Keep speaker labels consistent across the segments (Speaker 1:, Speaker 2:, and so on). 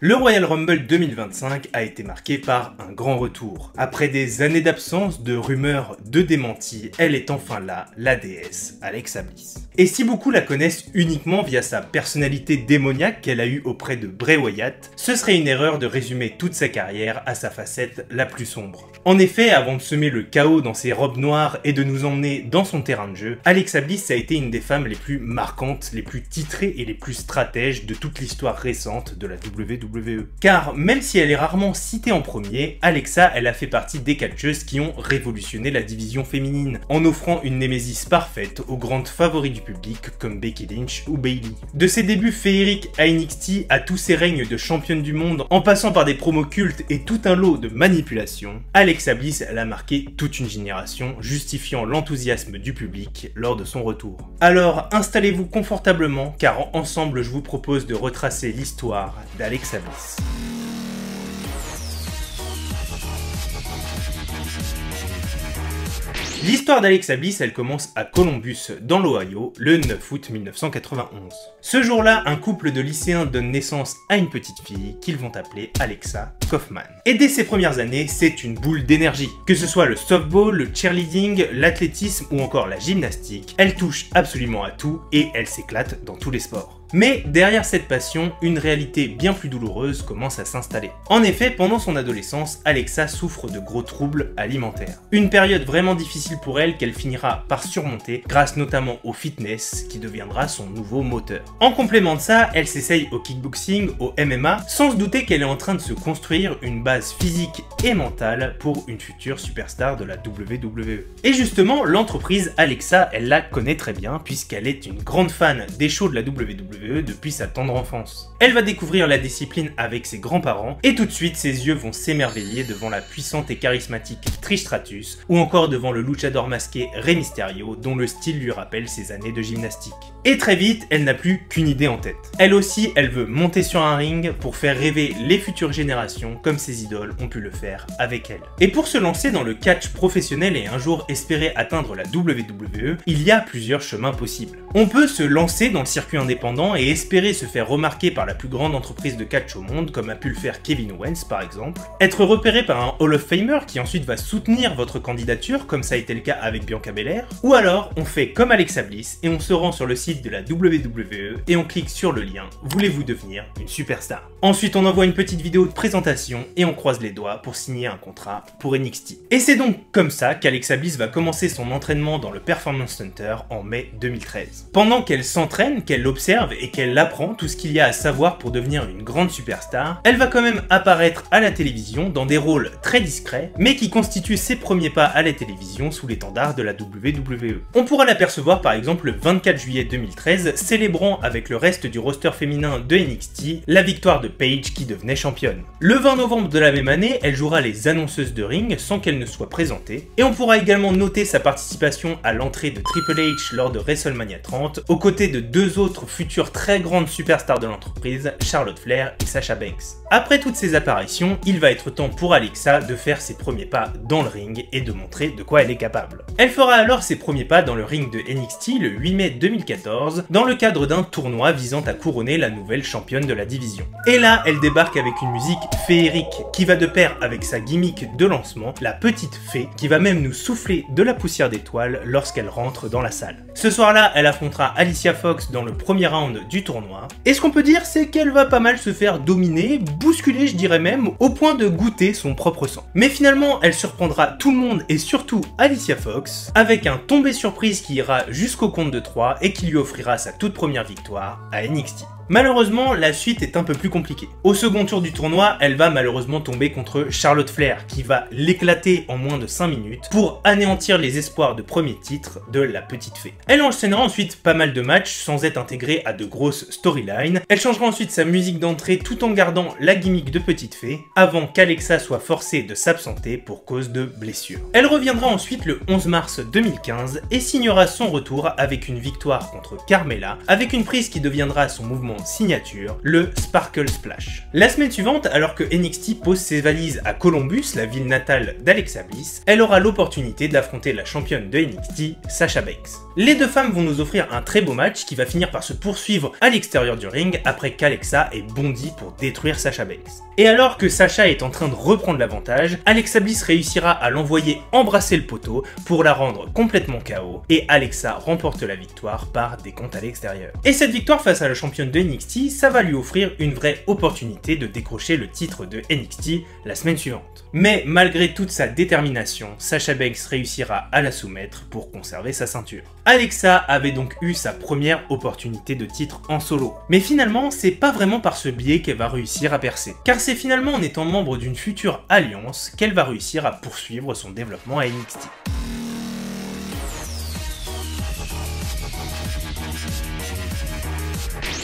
Speaker 1: Le Royal Rumble 2025 a été marqué par un grand retour. Après des années d'absence, de rumeurs, de démentis, elle est enfin là, la déesse Alexa Bliss. Et si beaucoup la connaissent uniquement via sa personnalité démoniaque qu'elle a eue auprès de Bray Wyatt, ce serait une erreur de résumer toute sa carrière à sa facette la plus sombre. En effet, avant de semer le chaos dans ses robes noires et de nous emmener dans son terrain de jeu, Alexa Bliss a été une des femmes les plus marquantes, les plus titrées et les plus stratèges de toute l'histoire récente de la WWE. Car même si elle est rarement citée en premier, Alexa, elle a fait partie des catcheuses qui ont révolutionné la division féminine, en offrant une némésis parfaite aux grandes favoris du public comme Becky Lynch ou Bayley. De ses débuts féeriques à NXT à tous ses règnes de championne du monde, en passant par des promos cultes et tout un lot de manipulations, Alexa Bliss, elle a marqué toute une génération, justifiant l'enthousiasme du public lors de son retour. Alors installez-vous confortablement, car ensemble je vous propose de retracer l'histoire d'Alexa Bliss. L'histoire d'Alexa Bliss, elle commence à Columbus, dans l'Ohio, le 9 août 1991. Ce jour-là, un couple de lycéens donne naissance à une petite fille qu'ils vont appeler Alexa Kaufman. Et dès ses premières années, c'est une boule d'énergie. Que ce soit le softball, le cheerleading, l'athlétisme ou encore la gymnastique, elle touche absolument à tout et elle s'éclate dans tous les sports. Mais derrière cette passion, une réalité bien plus douloureuse commence à s'installer. En effet, pendant son adolescence, Alexa souffre de gros troubles alimentaires. Une période vraiment difficile pour elle qu'elle finira par surmonter grâce notamment au fitness qui deviendra son nouveau moteur. En complément de ça, elle s'essaye au kickboxing, au MMA, sans se douter qu'elle est en train de se construire une base physique et mentale pour une future superstar de la WWE. Et justement, l'entreprise Alexa, elle la connaît très bien puisqu'elle est une grande fan des shows de la WWE depuis sa tendre enfance. Elle va découvrir la discipline avec ses grands-parents et tout de suite ses yeux vont s'émerveiller devant la puissante et charismatique Trish Stratus ou encore devant le luchador masqué Rey Mysterio dont le style lui rappelle ses années de gymnastique. Et très vite, elle n'a plus qu'une idée en tête. Elle aussi, elle veut monter sur un ring pour faire rêver les futures générations comme ses idoles ont pu le faire avec elle. Et pour se lancer dans le catch professionnel et un jour espérer atteindre la WWE, il y a plusieurs chemins possibles. On peut se lancer dans le circuit indépendant et espérer se faire remarquer par la plus grande entreprise de catch au monde comme a pu le faire Kevin Owens par exemple, être repéré par un Hall of Famer qui ensuite va soutenir votre candidature comme ça a été le cas avec Bianca Belair, ou alors on fait comme Alexa Bliss et on se rend sur le site de la WWE et on clique sur le lien « Voulez-vous devenir une superstar ?» Ensuite on envoie une petite vidéo de présentation et on croise les doigts pour signer un contrat pour NXT. Et c'est donc comme ça qu'Alexa Bliss va commencer son entraînement dans le Performance Center en mai 2013. Pendant qu'elle s'entraîne, qu'elle observe et qu'elle apprend tout ce qu'il y a à savoir pour devenir une grande superstar, elle va quand même apparaître à la télévision dans des rôles très discrets, mais qui constituent ses premiers pas à la télévision sous l'étendard de la WWE. On pourra l'apercevoir par exemple le 24 juillet 2013, célébrant avec le reste du roster féminin de NXT la victoire de Paige qui devenait championne. Le 20 novembre de la même année, elle jouera les annonceuses de ring sans qu'elle ne soit présentée, et on pourra également noter sa participation à l'entrée de Triple H lors de WrestleMania 30, aux côtés de deux autres futures très grandes superstars de l'entreprise, Charlotte Flair et Sasha Banks. Après toutes ces apparitions, il va être temps pour Alexa de faire ses premiers pas dans le ring et de montrer de quoi elle est capable. Elle fera alors ses premiers pas dans le ring de NXT le 8 mai 2014, dans le cadre d'un tournoi visant à couronner la nouvelle championne de la division. Et là, elle débarque avec une musique féerique qui va de pair avec sa gimmick de lancement, la petite fée, qui va même nous souffler de la poussière d'étoiles lorsqu'elle rentre dans la salle. Ce soir-là, elle affrontera Alicia Fox dans le premier round du tournoi. Et ce qu'on peut dire, c'est qu'elle va pas mal se faire dominer, bousculer je dirais même, au point de goûter son propre sang. Mais finalement, elle surprendra tout le monde et surtout Alicia Fox, avec un tombé surprise qui ira jusqu'au compte de 3 et qui lui offrira sa toute première victoire à NXT. Malheureusement, la suite est un peu plus compliquée. Au second tour du tournoi, elle va malheureusement tomber contre Charlotte Flair, qui va l'éclater en moins de 5 minutes pour anéantir les espoirs de premier titre de la petite fée. Elle enchaînera ensuite pas mal de matchs sans être intégrée à de grosses storylines. Elle changera ensuite sa musique d'entrée tout en gardant la gimmick de petite fée, avant qu'Alexa soit forcée de s'absenter pour cause de blessure. Elle reviendra ensuite le 11 mars 2015 et signera son retour avec une victoire contre Carmella, avec une prise qui deviendra son mouvement signature, le Sparkle Splash. La semaine suivante, alors que NXT pose ses valises à Columbus, la ville natale d'Alexa Bliss, elle aura l'opportunité d'affronter la championne de NXT, Sasha Banks. Les deux femmes vont nous offrir un très beau match qui va finir par se poursuivre à l'extérieur du ring après qu'Alexa ait bondi pour détruire Sasha Banks. Et alors que Sasha est en train de reprendre l'avantage, Alexa Bliss réussira à l'envoyer embrasser le poteau pour la rendre complètement KO et Alexa remporte la victoire par décompte à l'extérieur. Et cette victoire face à la championne de NXT, ça va lui offrir une vraie opportunité de décrocher le titre de NXT la semaine suivante. Mais malgré toute sa détermination, Sasha Banks réussira à la soumettre pour conserver sa ceinture. Alexa avait donc eu sa première opportunité de titre en solo. Mais finalement, c'est pas vraiment par ce biais qu'elle va réussir à percer. Car c'est finalement en étant membre d'une future alliance qu'elle va réussir à poursuivre son développement à NXT.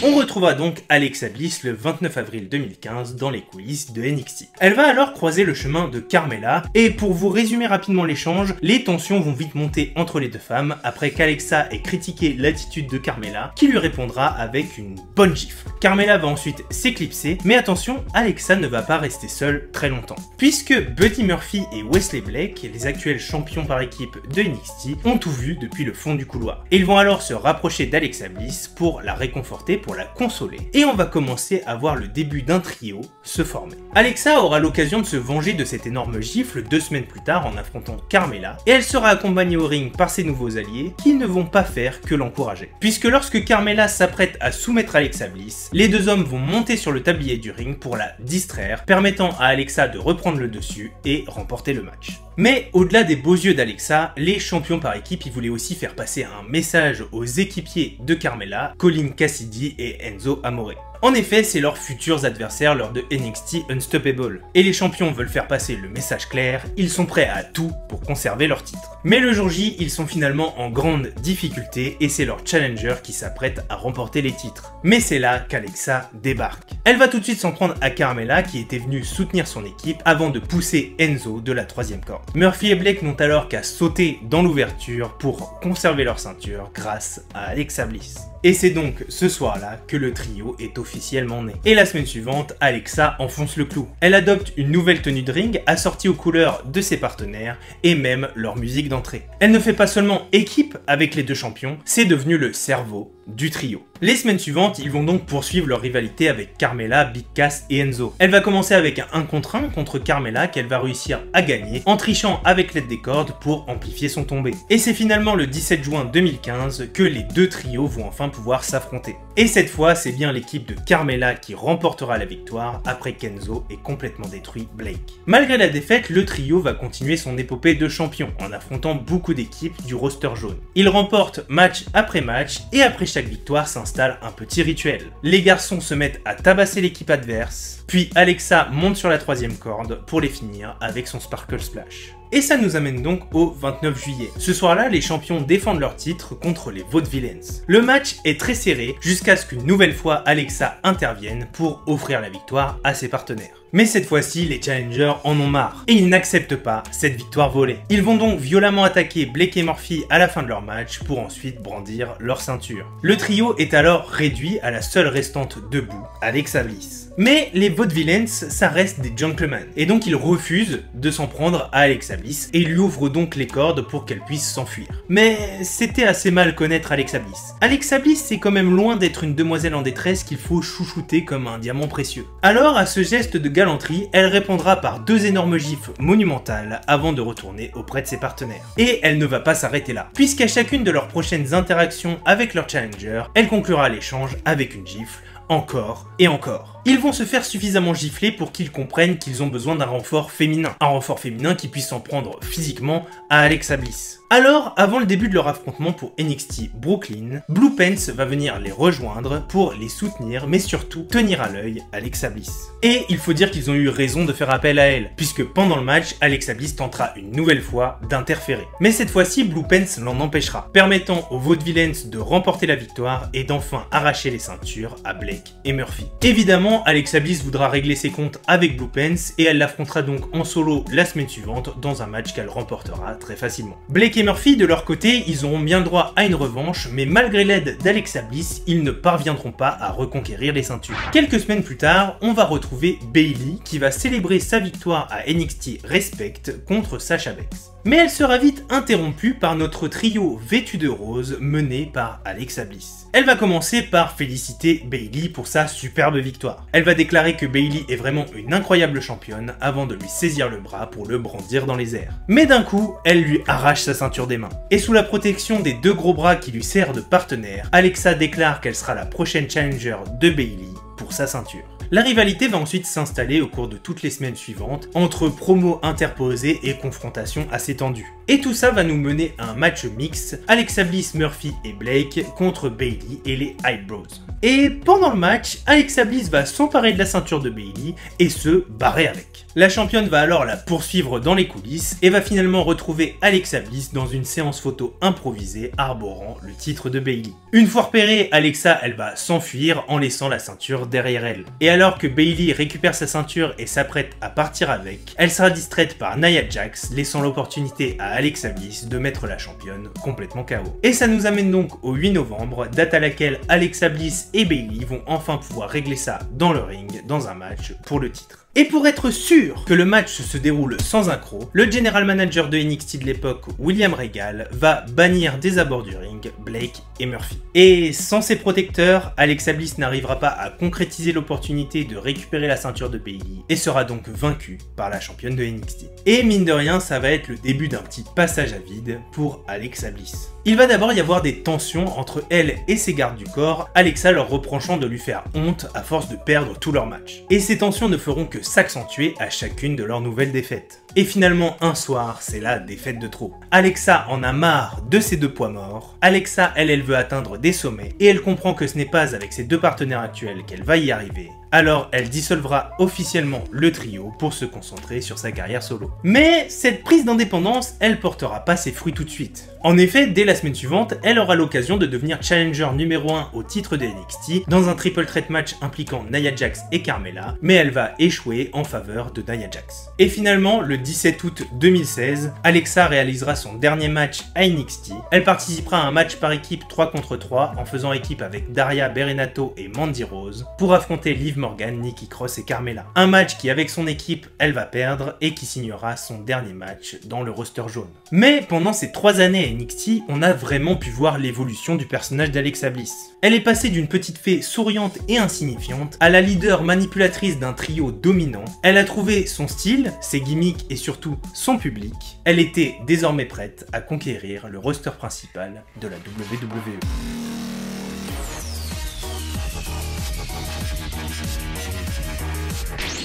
Speaker 1: On retrouvera donc Alexa Bliss le 29 avril 2015 dans les coulisses de NXT. Elle va alors croiser le chemin de Carmella, et pour vous résumer rapidement l'échange, les tensions vont vite monter entre les deux femmes après qu'Alexa ait critiqué l'attitude de Carmella, qui lui répondra avec une bonne gifle. Carmella va ensuite s'éclipser, mais attention, Alexa ne va pas rester seule très longtemps, puisque Buddy Murphy et Wesley Blake, les actuels champions par équipe de NXT, ont tout vu depuis le fond du couloir. Ils vont alors se rapprocher d'Alexa Bliss pour la réconforter, pour la consoler, et on va commencer à voir le début d'un trio se former. Alexa aura l'occasion de se venger de cette énorme gifle 2 semaines plus tard en affrontant Carmella, et elle sera accompagnée au ring par ses nouveaux alliés qui ne vont pas faire que l'encourager. Puisque lorsque Carmella s'apprête à soumettre Alexa Bliss, les deux hommes vont monter sur le tablier du ring pour la distraire, permettant à Alexa de reprendre le dessus et remporter le match. Mais au-delà des beaux yeux d'Alexa, les champions par équipe y voulaient aussi faire passer un message aux équipiers de Carmella, Colin Cassidy et Enzo Amore. En effet, c'est leurs futurs adversaires lors de NXT Unstoppable. Et les champions veulent faire passer le message clair, ils sont prêts à tout pour conserver leur titre. Mais le jour J, ils sont finalement en grande difficulté et c'est leur challenger qui s'apprête à remporter les titres. Mais c'est là qu'Alexa débarque. Elle va tout de suite s'en prendre à Carmella qui était venue soutenir son équipe avant de pousser Enzo de la 3e corde. Murphy et Blake n'ont alors qu'à sauter dans l'ouverture pour conserver leur ceinture grâce à Alexa Bliss. Et c'est donc ce soir-là que le trio est officiellement né. Et la semaine suivante, Alexa enfonce le clou. Elle adopte une nouvelle tenue de ring assortie aux couleurs de ses partenaires et même leur musique d'entrée. Elle ne fait pas seulement équipe avec les deux champions, c'est devenu le cerveau du trio. Les semaines suivantes, ils vont donc poursuivre leur rivalité avec Carmella, Big Cass et Enzo. Elle va commencer avec un 1 contre 1 contre Carmella qu'elle va réussir à gagner en trichant avec l'aide des cordes pour amplifier son tombé. Et c'est finalement le 17 juin 2015 que les deux trios vont enfin pouvoir s'affronter. Et cette fois, c'est bien l'équipe de Carmella qui remportera la victoire après qu'Enzo ait complètement détruit Blake. Malgré la défaite, le trio va continuer son épopée de champion en affrontant beaucoup d'équipes du roster jaune. Ils remportent match après match et après chaque victoire s'installe un petit rituel. Les garçons se mettent à tabasser l'équipe adverse, puis Alexa monte sur la 3e corde pour les finir avec son Sparkle Splash. Et ça nous amène donc au 29 juillet. Ce soir-là, les champions défendent leur titre contre les Vaudevillains. Le match est très serré jusqu'à ce qu'une nouvelle fois Alexa intervienne pour offrir la victoire à ses partenaires. Mais cette fois-ci, les challengers en ont marre et ils n'acceptent pas cette victoire volée. Ils vont donc violemment attaquer Blake et Murphy à la fin de leur match pour ensuite brandir leur ceinture. Le trio est alors réduit à la seule restante debout, Alexa Bliss. Mais les Vaudevillains, ça reste des gentlemen et donc ils refusent de s'en prendre à Alexa Bliss et ils lui ouvrent donc les cordes pour qu'elle puisse s'enfuir. Mais c'était assez mal connaître Alexa Bliss. Alexa Bliss, c'est quand même loin d'être une demoiselle en détresse qu'il faut chouchouter comme un diamant précieux. Alors, à ce geste de galanterie, elle répondra par 2 énormes gifles monumentales avant de retourner auprès de ses partenaires. Et elle ne va pas s'arrêter là, puisqu'à chacune de leurs prochaines interactions avec leur challenger, elle conclura l'échange avec une gifle, encore et encore. Ils vont se faire suffisamment gifler pour qu'ils comprennent qu'ils ont besoin d'un renfort féminin. Un renfort féminin qui puisse s'en prendre physiquement à Alexa Bliss. Alors, avant le début de leur affrontement pour NXT Brooklyn, Blue Pants va venir les rejoindre pour les soutenir, mais surtout tenir à l'œil Alexa Bliss. Et il faut dire qu'ils ont eu raison de faire appel à elle, puisque pendant le match, Alexa Bliss tentera une nouvelle fois d'interférer. Mais cette fois-ci, Blue Pants l'en empêchera, permettant aux Vaudevillains de remporter la victoire et d'enfin arracher les ceintures à Blake et Murphy. Évidemment, Évidemment, Alexa Bliss voudra régler ses comptes avec Blue Pants et elle l'affrontera donc en solo la semaine suivante dans un match qu'elle remportera très facilement. Blake et Murphy, de leur côté, ils auront bien le droit à une revanche, mais malgré l'aide d'Alexa Bliss, ils ne parviendront pas à reconquérir les ceintures. Quelques semaines plus tard, on va retrouver Bayley qui va célébrer sa victoire à NXT Respect contre Sasha Banks. Mais elle sera vite interrompue par notre trio vêtu de rose mené par Alexa Bliss. Elle va commencer par féliciter Bayley pour sa superbe victoire. Elle va déclarer que Bayley est vraiment une incroyable championne avant de lui saisir le bras pour le brandir dans les airs. Mais d'un coup, elle lui arrache sa ceinture des mains. Et sous la protection des deux gros bras qui lui servent de partenaire, Alexa déclare qu'elle sera la prochaine challenger de Bayley pour sa ceinture. La rivalité va ensuite s'installer au cours de toutes les semaines suivantes, entre promos interposés et confrontations assez tendues. Et tout ça va nous mener à un match mix, Alexa Bliss, Murphy et Blake contre Bayley et les Hype Bros. Et pendant le match, Alexa Bliss va s'emparer de la ceinture de Bayley et se barrer avec. La championne va alors la poursuivre dans les coulisses et va finalement retrouver Alexa Bliss dans une séance photo improvisée arborant le titre de Bayley. Une fois repérée, Alexa elle va s'enfuir en laissant la ceinture derrière elle. Et alors que Bayley récupère sa ceinture et s'apprête à partir avec, elle sera distraite par Nia Jax, laissant l'opportunité à Alexa Bliss de mettre la championne complètement KO. Et ça nous amène donc au 8 novembre, date à laquelle Alexa Bliss et Bayley vont enfin pouvoir régler ça dans le ring, dans un match pour le titre. Et pour être sûr que le match se déroule sans accroc, le general manager de NXT de l'époque, William Regal, va bannir des abords du ring Blake et Murphy. Et sans ses protecteurs, Alexa Bliss n'arrivera pas à concrétiser l'opportunité de récupérer la ceinture de Bayley et sera donc vaincue par la championne de NXT. Et mine de rien, ça va être le début d'un petit passage à vide pour Alexa Bliss. Il va d'abord y avoir des tensions entre elle et ses gardes du corps, Alexa leur reprochant de lui faire honte à force de perdre tous leurs matchs. Et ces tensions ne feront que s'accentuer à chacune de leurs nouvelles défaites. Et finalement, un soir, c'est la défaite de trop. Alexa en a marre de ses deux poids morts. Alexa, elle veut atteindre des sommets et elle comprend que ce n'est pas avec ses deux partenaires actuels qu'elle va y arriver. Alors, elle dissolvera officiellement le trio pour se concentrer sur sa carrière solo. Mais cette prise d'indépendance, elle portera pas ses fruits tout de suite. En effet, dès la semaine suivante, elle aura l'occasion de devenir challenger numéro 1 au titre de NXT dans un triple threat match impliquant Nia Jax et Carmella, mais elle va échouer en faveur de Nia Jax. Et finalement, le 17 août 2016, Alexa réalisera son dernier match à NXT. Elle participera à un match par équipe 3 contre 3 en faisant équipe avec Daria Berenato et Mandy Rose pour affronter Liv Morgan, Nikki Cross et Carmella. Un match qui, avec son équipe, elle va perdre et qui signera son dernier match dans le roster jaune. Mais pendant ces 3 années à NXT, on a vraiment pu voir l'évolution du personnage d'Alexa Bliss. Elle est passée d'une petite fée souriante et insignifiante à la leader manipulatrice d'un trio dominant. Elle a trouvé son style, ses gimmicks et surtout son public. Elle était désormais prête à conquérir le roster principal de la WWE.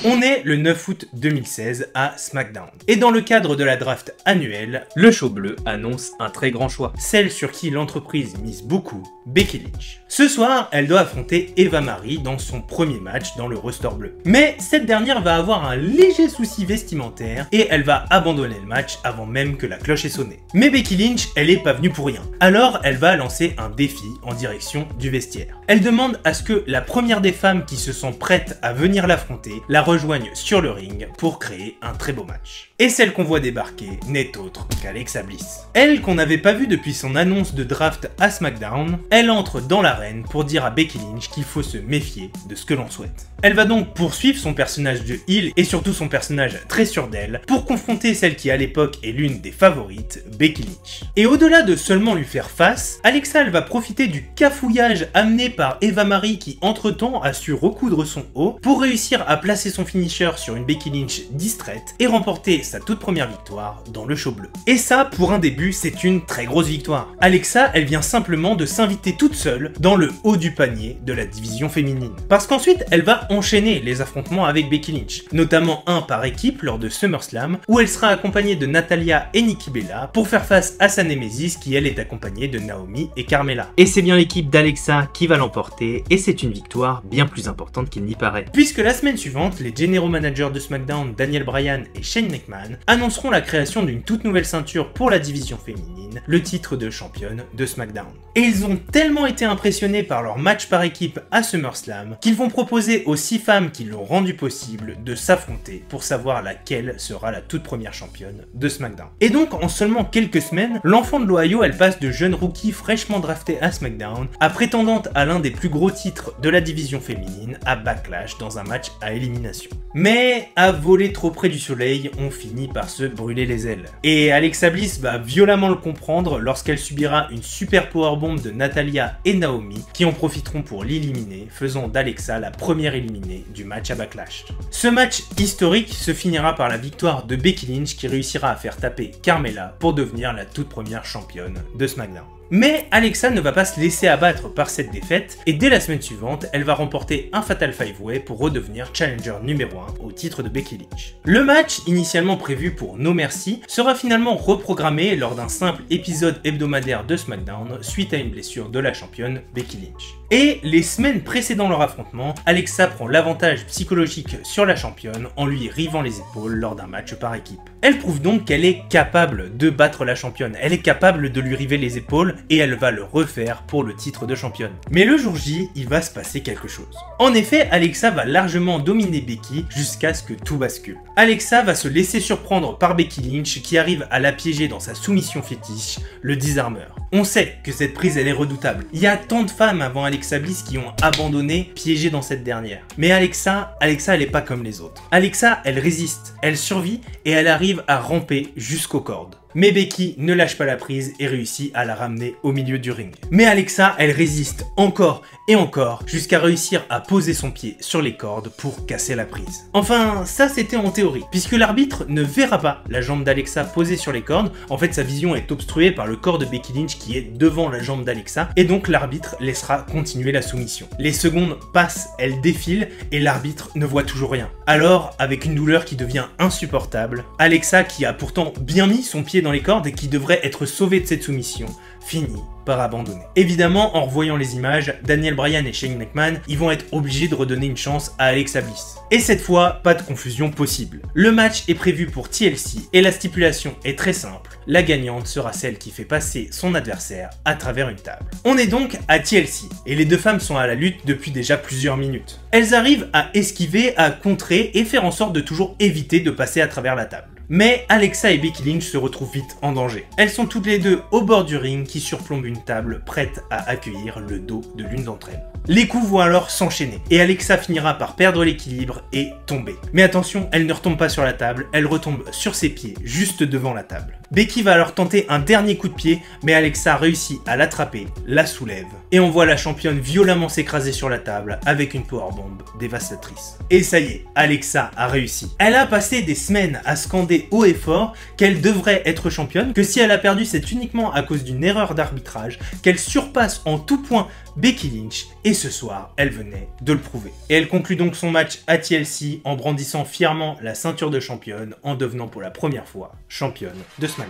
Speaker 1: On est le 9 août 2016 à SmackDown. Et dans le cadre de la draft annuelle, le show bleu annonce un très grand choix. Celle sur qui l'entreprise mise beaucoup, Becky Lynch. Ce soir, elle doit affronter Eva Marie dans son premier match dans le roster bleu. Mais cette dernière va avoir un léger souci vestimentaire et elle va abandonner le match avant même que la cloche ait sonné. Mais Becky Lynch, elle est pas venue pour rien. Alors, elle va lancer un défi en direction du vestiaire. Elle demande à ce que la première des femmes qui se sont prêtes à venir l'affronter la rejoigne sur le ring pour créer un très beau match. Et celle qu'on voit débarquer n'est autre qu'Alexa Bliss. Elle, qu'on n'avait pas vue depuis son annonce de draft à SmackDown, elle entre dans l'arène pour dire à Becky Lynch qu'il faut se méfier de ce que l'on souhaite. Elle va donc poursuivre son personnage de heel et surtout son personnage très sûr d'elle pour confronter celle qui à l'époque est l'une des favorites, Becky Lynch. Et au-delà de seulement lui faire face, Alexa elle va profiter du cafouillage amené par Eva Marie qui entre-temps a su recoudre son haut pour réussir à placer son finisher sur une Becky Lynch distraite et remporter sa toute première victoire dans le show bleu. Et ça, pour un début, c'est une très grosse victoire. Alexa, elle vient simplement de s'inviter toute seule dans le haut du panier de la division féminine. Parce qu'ensuite, elle va enchaîner les affrontements avec Becky Lynch, notamment un par équipe lors de SummerSlam, où elle sera accompagnée de Natalya et Nikki Bella pour faire face à sa Némésis qui elle est accompagnée de Naomi et Carmella. Et c'est bien l'équipe d'Alexa qui va l'emporter, et c'est une victoire bien plus importante qu'il n'y paraît. Puisque la semaine suivante, les general managers de SmackDown, Daniel Bryan et Shane McMahon, annonceront la création d'une toute nouvelle ceinture pour la division féminine, le titre de championne de SmackDown. Et ils ont tellement été impressionnés par leur match par équipe à SummerSlam qu'ils vont proposer aux 6 femmes qui l'ont rendu possible de s'affronter pour savoir laquelle sera la toute première championne de SmackDown. Et donc en seulement quelques semaines, l'enfant de l'Ohio, elle passe de jeune rookie fraîchement drafté à SmackDown à prétendante à l'un des plus gros titres de la division féminine à Backlash dans un match à élimination. Mais à voler trop près du soleil, on finit par se brûler les ailes. Et Alexa Bliss va violemment le comprendre lorsqu'elle subira une super powerbomb de Natalya et Naomi qui en profiteront pour l'éliminer, faisant d'Alexa la première éliminée du match à Backlash. Ce match historique se finira par la victoire de Becky Lynch qui réussira à faire taper Carmella pour devenir la toute première championne de SmackDown. Mais Alexa ne va pas se laisser abattre par cette défaite et dès la semaine suivante, elle va remporter un Fatal 5-Way pour redevenir challenger numéro 1 au titre de Becky Lynch. Le match, initialement prévu pour No Mercy, sera finalement reprogrammé lors d'un simple épisode hebdomadaire de SmackDown suite à une blessure de la championne Becky Lynch. Et les semaines précédant leur affrontement, Alexa prend l'avantage psychologique sur la championne en lui rivant les épaules lors d'un match par équipe. Elle prouve donc qu'elle est capable de battre la championne, elle est capable de lui river les épaules et elle va le refaire pour le titre de championne. Mais le jour J, il va se passer quelque chose. En effet, Alexa va largement dominer Becky jusqu'à ce que tout bascule. Alexa va se laisser surprendre par Becky Lynch qui arrive à la piéger dans sa soumission fétiche, le Disarmer. On sait que cette prise elle est redoutable. Il y a tant de femmes avant Alexa Bliss qui ont abandonné, piégées dans cette dernière. Mais Alexa elle est pas comme les autres. Alexa, elle résiste, elle survit et elle arrive à ramper jusqu'aux cordes. Mais Becky ne lâche pas la prise et réussit à la ramener au milieu du ring. Mais Alexa, elle résiste encore et encore jusqu'à réussir à poser son pied sur les cordes pour casser la prise. Enfin, ça c'était en théorie, puisque l'arbitre ne verra pas la jambe d'Alexa posée sur les cordes. En fait, sa vision est obstruée par le corps de Becky Lynch qui est devant la jambe d'Alexa et donc l'arbitre laissera continuer la soumission. Les secondes passent, elles défilent et l'arbitre ne voit toujours rien. Alors, avec une douleur qui devient insupportable, Alexa, qui a pourtant bien mis son pied dans les cordes et qui devrait être sauvée de cette soumission, finit par abandonner. Évidemment, en revoyant les images, Daniel Bryan et Shane McMahon, ils vont être obligés de redonner une chance à Alexa Bliss. Et cette fois, pas de confusion possible. Le match est prévu pour TLC et la stipulation est très simple. La gagnante sera celle qui fait passer son adversaire à travers une table. On est donc à TLC et les deux femmes sont à la lutte depuis déjà plusieurs minutes. Elles arrivent à esquiver, à contrer et faire en sorte de toujours éviter de passer à travers la table. Mais Alexa et Becky Lynch se retrouvent vite en danger. Elles sont toutes les deux au bord du ring qui surplombe une table prête à accueillir le dos de l'une d'entre elles. Les coups vont alors s'enchaîner et Alexa finira par perdre l'équilibre et tomber. Mais attention, elle ne retombe pas sur la table, elle retombe sur ses pieds juste devant la table. Becky va alors tenter un dernier coup de pied, mais Alexa réussit à l'attraper, la soulève et on voit la championne violemment s'écraser sur la table avec une powerbomb dévastatrice. Et ça y est, Alexa a réussi. Elle a passé des semaines à scander haut et fort qu'elle devrait être championne, que si elle a perdu c'est uniquement à cause d'une erreur d'arbitrage, qu'elle surpasse en tout point Becky Lynch et ce soir elle venait de le prouver. Et elle conclut donc son match à TLC en brandissant fièrement la ceinture de championne en devenant pour la première fois championne de SmackDown.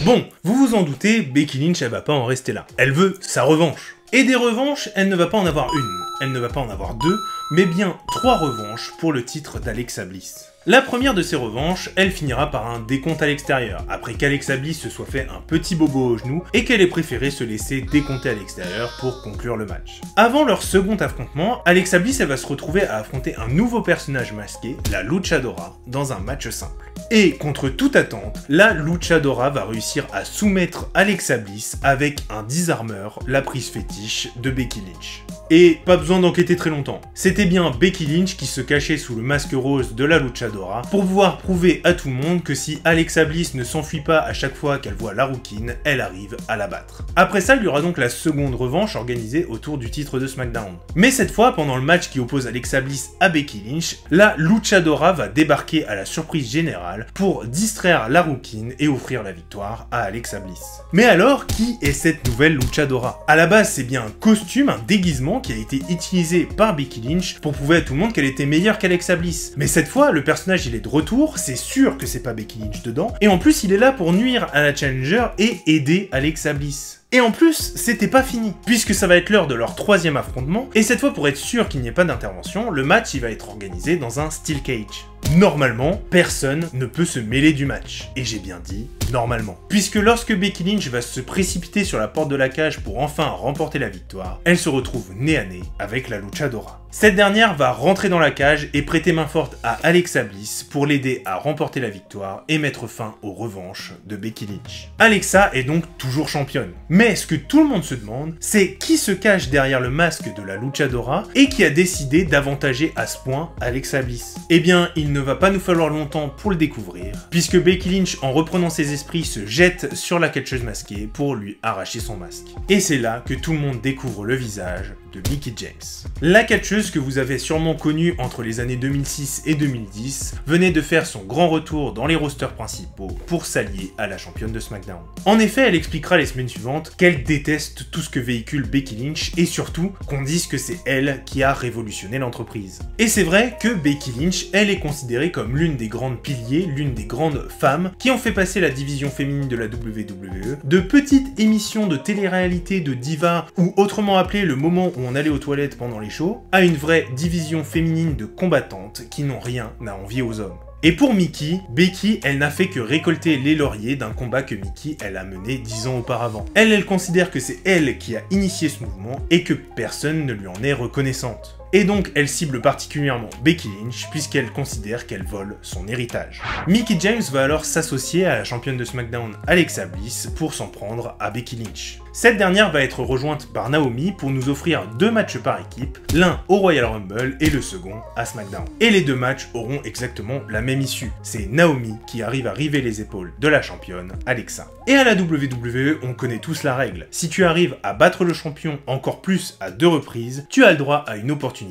Speaker 1: Bon, vous vous en doutez, Becky Lynch elle va pas en rester là. Elle veut sa revanche. Et des revanches, elle ne va pas en avoir une, elle ne va pas en avoir deux, mais bien 3 revanches pour le titre d'Alexa Bliss. La première de ces revanches, elle finira par un décompte à l'extérieur, après qu'Alexa Bliss se soit fait un petit bobo au genou et qu'elle ait préféré se laisser décompter à l'extérieur pour conclure le match. Avant leur second affrontement, Alexa Bliss elle va se retrouver à affronter un nouveau personnage masqué, la Luchadora, dans un match simple. Et contre toute attente, la Luchadora va réussir à soumettre Alexa Bliss avec un Disarmer, la prise fétiche de Becky Lynch. Et pas besoin d'enquêter très longtemps. C'était bien Becky Lynch qui se cachait sous le masque rose de la Luchadora pour pouvoir prouver à tout le monde que si Alexa Bliss ne s'enfuit pas à chaque fois qu'elle voit la rouquine, elle arrive à la battre. Après ça, il y aura donc la seconde revanche organisée autour du titre de SmackDown. Mais cette fois, pendant le match qui oppose Alexa Bliss à Becky Lynch, la Luchadora va débarquer à la surprise générale pour distraire la rouquine et offrir la victoire à Alexa Bliss. Mais alors, qui est cette nouvelle Luchadora? À la base, c'est bien un costume, un déguisement qui a été utilisé par Becky Lynch pour prouver à tout le monde qu'elle était meilleure qu'Alexa Bliss. Mais cette fois, le personnage il est de retour, c'est sûr que c'est pas Becky Lynch dedans, et en plus il est là pour nuire à la Challenger et aider Alexa Bliss. Et en plus, c'était pas fini, puisque ça va être l'heure de leur 3e affrontement, et cette fois pour être sûr qu'il n'y ait pas d'intervention, le match il va être organisé dans un Steel Cage. Normalement, personne ne peut se mêler du match. Et j'ai bien dit normalement. Puisque lorsque Becky Lynch va se précipiter sur la porte de la cage pour enfin remporter la victoire, elle se retrouve nez à nez avec la Luchadora. Cette dernière va rentrer dans la cage et prêter main forte à Alexa Bliss pour l'aider à remporter la victoire et mettre fin aux revanches de Becky Lynch. Alexa est donc toujours championne. Mais ce que tout le monde se demande, c'est qui se cache derrière le masque de la Luchadora et qui a décidé d'avantager à ce point Alexa Bliss. Eh bien, il ne va pas nous falloir longtemps pour le découvrir, puisque Becky Lynch, en reprenant ses esprits, se jette sur la catcheuse masquée pour lui arracher son masque. Et c'est là que tout le monde découvre le visage de Mickie James. La catcheuse que vous avez sûrement connue entre les années 2006 et 2010 venait de faire son grand retour dans les rosters principaux pour s'allier à la championne de SmackDown. En effet, elle expliquera les semaines suivantes qu'elle déteste tout ce que véhicule Becky Lynch et surtout qu'on dise que c'est elle qui a révolutionné l'entreprise. Et c'est vrai que Becky Lynch, elle est considérée comme l'une des grandes piliers, l'une des grandes femmes qui ont fait passer la division féminine de la WWE de petites émissions de télé-réalité de diva ou autrement appelé le moment où on allait aux toilettes pendant les shows, à une vraie division féminine de combattantes qui n'ont rien à envier aux hommes. Et pour Mickie, Becky, elle n'a fait que récolter les lauriers d'un combat que Mickie, elle a mené 10 ans auparavant. Elle considère que c'est elle qui a initié ce mouvement et que personne ne lui en est reconnaissante. Et donc elle cible particulièrement Becky Lynch puisqu'elle considère qu'elle vole son héritage. Mickie James va alors s'associer à la championne de SmackDown Alexa Bliss pour s'en prendre à Becky Lynch. Cette dernière va être rejointe par Naomi pour nous offrir 2 matchs par équipe, l'un au Royal Rumble et le second à SmackDown. Et les 2 matchs auront exactement la même issue. C'est Naomi qui arrive à river les épaules de la championne Alexa. Et à la WWE, on connaît tous la règle. Si tu arrives à battre le champion encore plus à 2 reprises, tu as le droit à une opportunité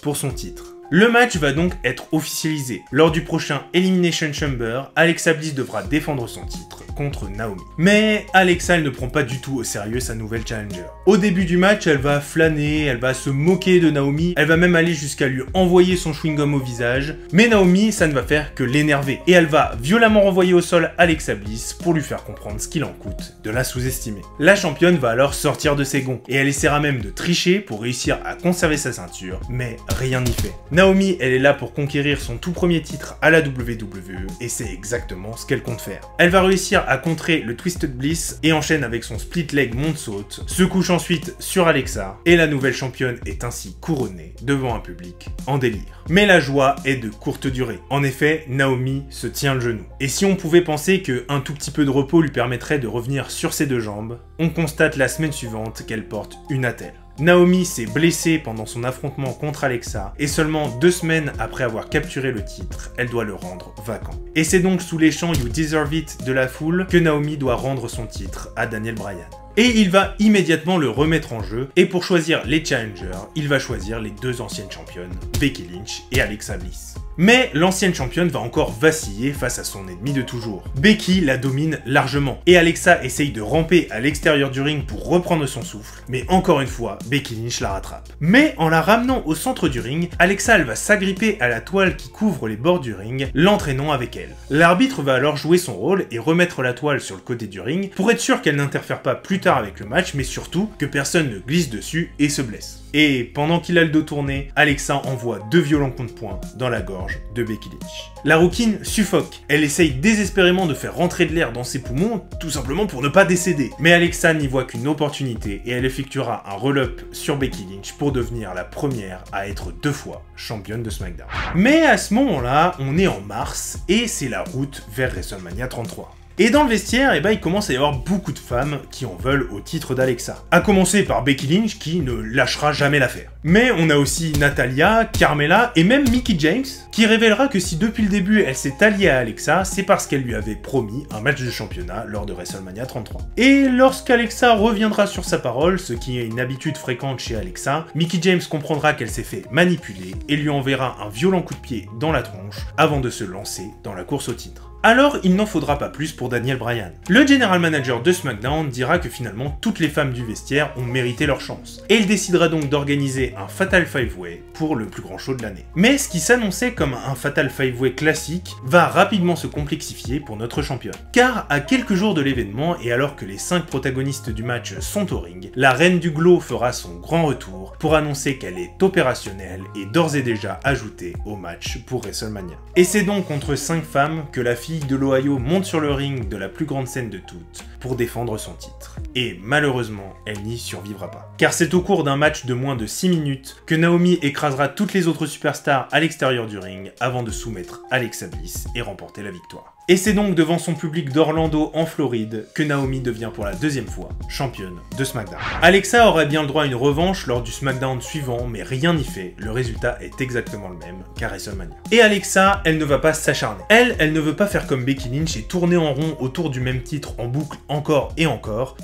Speaker 1: pour son titre. Le match va donc être officialisé. Lors du prochain Elimination Chamber, Alexa Bliss devra défendre son titre contre Naomi. Mais Alexa, elle ne prend pas du tout au sérieux sa nouvelle challenger. Au début du match, elle va flâner, elle va se moquer de Naomi, elle va même aller jusqu'à lui envoyer son chewing-gum au visage. Mais Naomi, ça ne va faire que l'énerver. Et elle va violemment renvoyer au sol Alexa Bliss pour lui faire comprendre ce qu'il en coûte de la sous-estimer. La championne va alors sortir de ses gonds et elle essaiera même de tricher pour réussir à conserver sa ceinture, mais rien n'y fait. Naomi, elle est là pour conquérir son tout premier titre à la WWE et c'est exactement ce qu'elle compte faire. Elle va réussir à contrer le Twisted Bliss et enchaîne avec son split leg moonsault, se couche ensuite sur Alexa et la nouvelle championne est ainsi couronnée devant un public en délire. Mais la joie est de courte durée. En effet, Naomi se tient le genou. Et si on pouvait penser qu'un tout petit peu de repos lui permettrait de revenir sur ses 2 jambes, on constate la semaine suivante qu'elle porte une attelle. Naomi s'est blessée pendant son affrontement contre Alexa et seulement 2 semaines après avoir capturé le titre, elle doit le rendre vacant. Et c'est donc sous les chants You Deserve It de la foule que Naomi doit rendre son titre à Daniel Bryan. Et il va immédiatement le remettre en jeu, et pour choisir les challengers, il va choisir les 2 anciennes championnes, Becky Lynch et Alexa Bliss. Mais l'ancienne championne va encore vaciller face à son ennemi de toujours. Becky la domine largement, et Alexa essaye de ramper à l'extérieur du ring pour reprendre son souffle, mais encore une fois, Becky Lynch la rattrape. Mais en la ramenant au centre du ring, Alexa elle va s'agripper à la toile qui couvre les bords du ring, l'entraînant avec elle. L'arbitre va alors jouer son rôle et remettre la toile sur le côté du ring pour être sûr qu'elle n'interfère pas plus tard avec le match, mais surtout que personne ne glisse dessus et se blesse. Et pendant qu'il a le dos tourné, Alexa envoie 2 violents coups de poing dans la gorge de Becky Lynch. La rouquine suffoque. Elle essaye désespérément de faire rentrer de l'air dans ses poumons, tout simplement pour ne pas décéder. Mais Alexa n'y voit qu'une opportunité et elle effectuera un roll-up sur Becky Lynch pour devenir la première à être 2 fois championne de SmackDown. Mais à ce moment-là, on est en mars et c'est la route vers WrestleMania 33. Et dans le vestiaire, il commence à y avoir beaucoup de femmes qui en veulent au titre d'Alexa. À commencer par Becky Lynch qui ne lâchera jamais l'affaire. Mais on a aussi Natalya, Carmella et même Mickie James qui révélera que si depuis le début elle s'est alliée à Alexa, c'est parce qu'elle lui avait promis un match de championnat lors de WrestleMania 33. Et lorsqu'Alexa reviendra sur sa parole, ce qui est une habitude fréquente chez Alexa, Mickie James comprendra qu'elle s'est fait manipuler et lui enverra un violent coup de pied dans la tronche avant de se lancer dans la course au titre. Alors il n'en faudra pas plus pour Daniel Bryan. Le general manager de SmackDown dira que finalement toutes les femmes du vestiaire ont mérité leur chance. Et il décidera donc d'organiser un Fatal 5-Way pour le plus grand show de l'année. Mais ce qui s'annonçait comme un Fatal 5-Way classique va rapidement se complexifier pour notre championne. Car à quelques jours de l'événement et alors que les 5 protagonistes du match sont au ring, la reine du glow fera son grand retour pour annoncer qu'elle est opérationnelle et d'ores et déjà ajoutée au match pour WrestleMania. Et c'est donc contre 5 femmes que la fille de l'Ohio monte sur le ring de la plus grande scène de toutes pour défendre son titre. Et malheureusement, elle n'y survivra pas. Car c'est au cours d'un match de moins de 6 minutes que Naomi écrasera toutes les autres superstars à l'extérieur du ring avant de soumettre Alexa Bliss et remporter la victoire. Et c'est donc devant son public d'Orlando en Floride que Naomi devient pour la deuxième fois championne de SmackDown. Alexa aurait bien le droit à une revanche lors du SmackDown suivant, mais rien n'y fait, le résultat est exactement le même qu'à WrestleMania. Et Alexa, elle ne va pas s'acharner. Elle ne veut pas faire comme Becky Lynch et tourner en rond autour du même titre en boucle encore,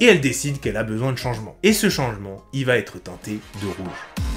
Speaker 1: et elle décide qu'elle a besoin de changement. Et ce changement, il va être teinté de rouge.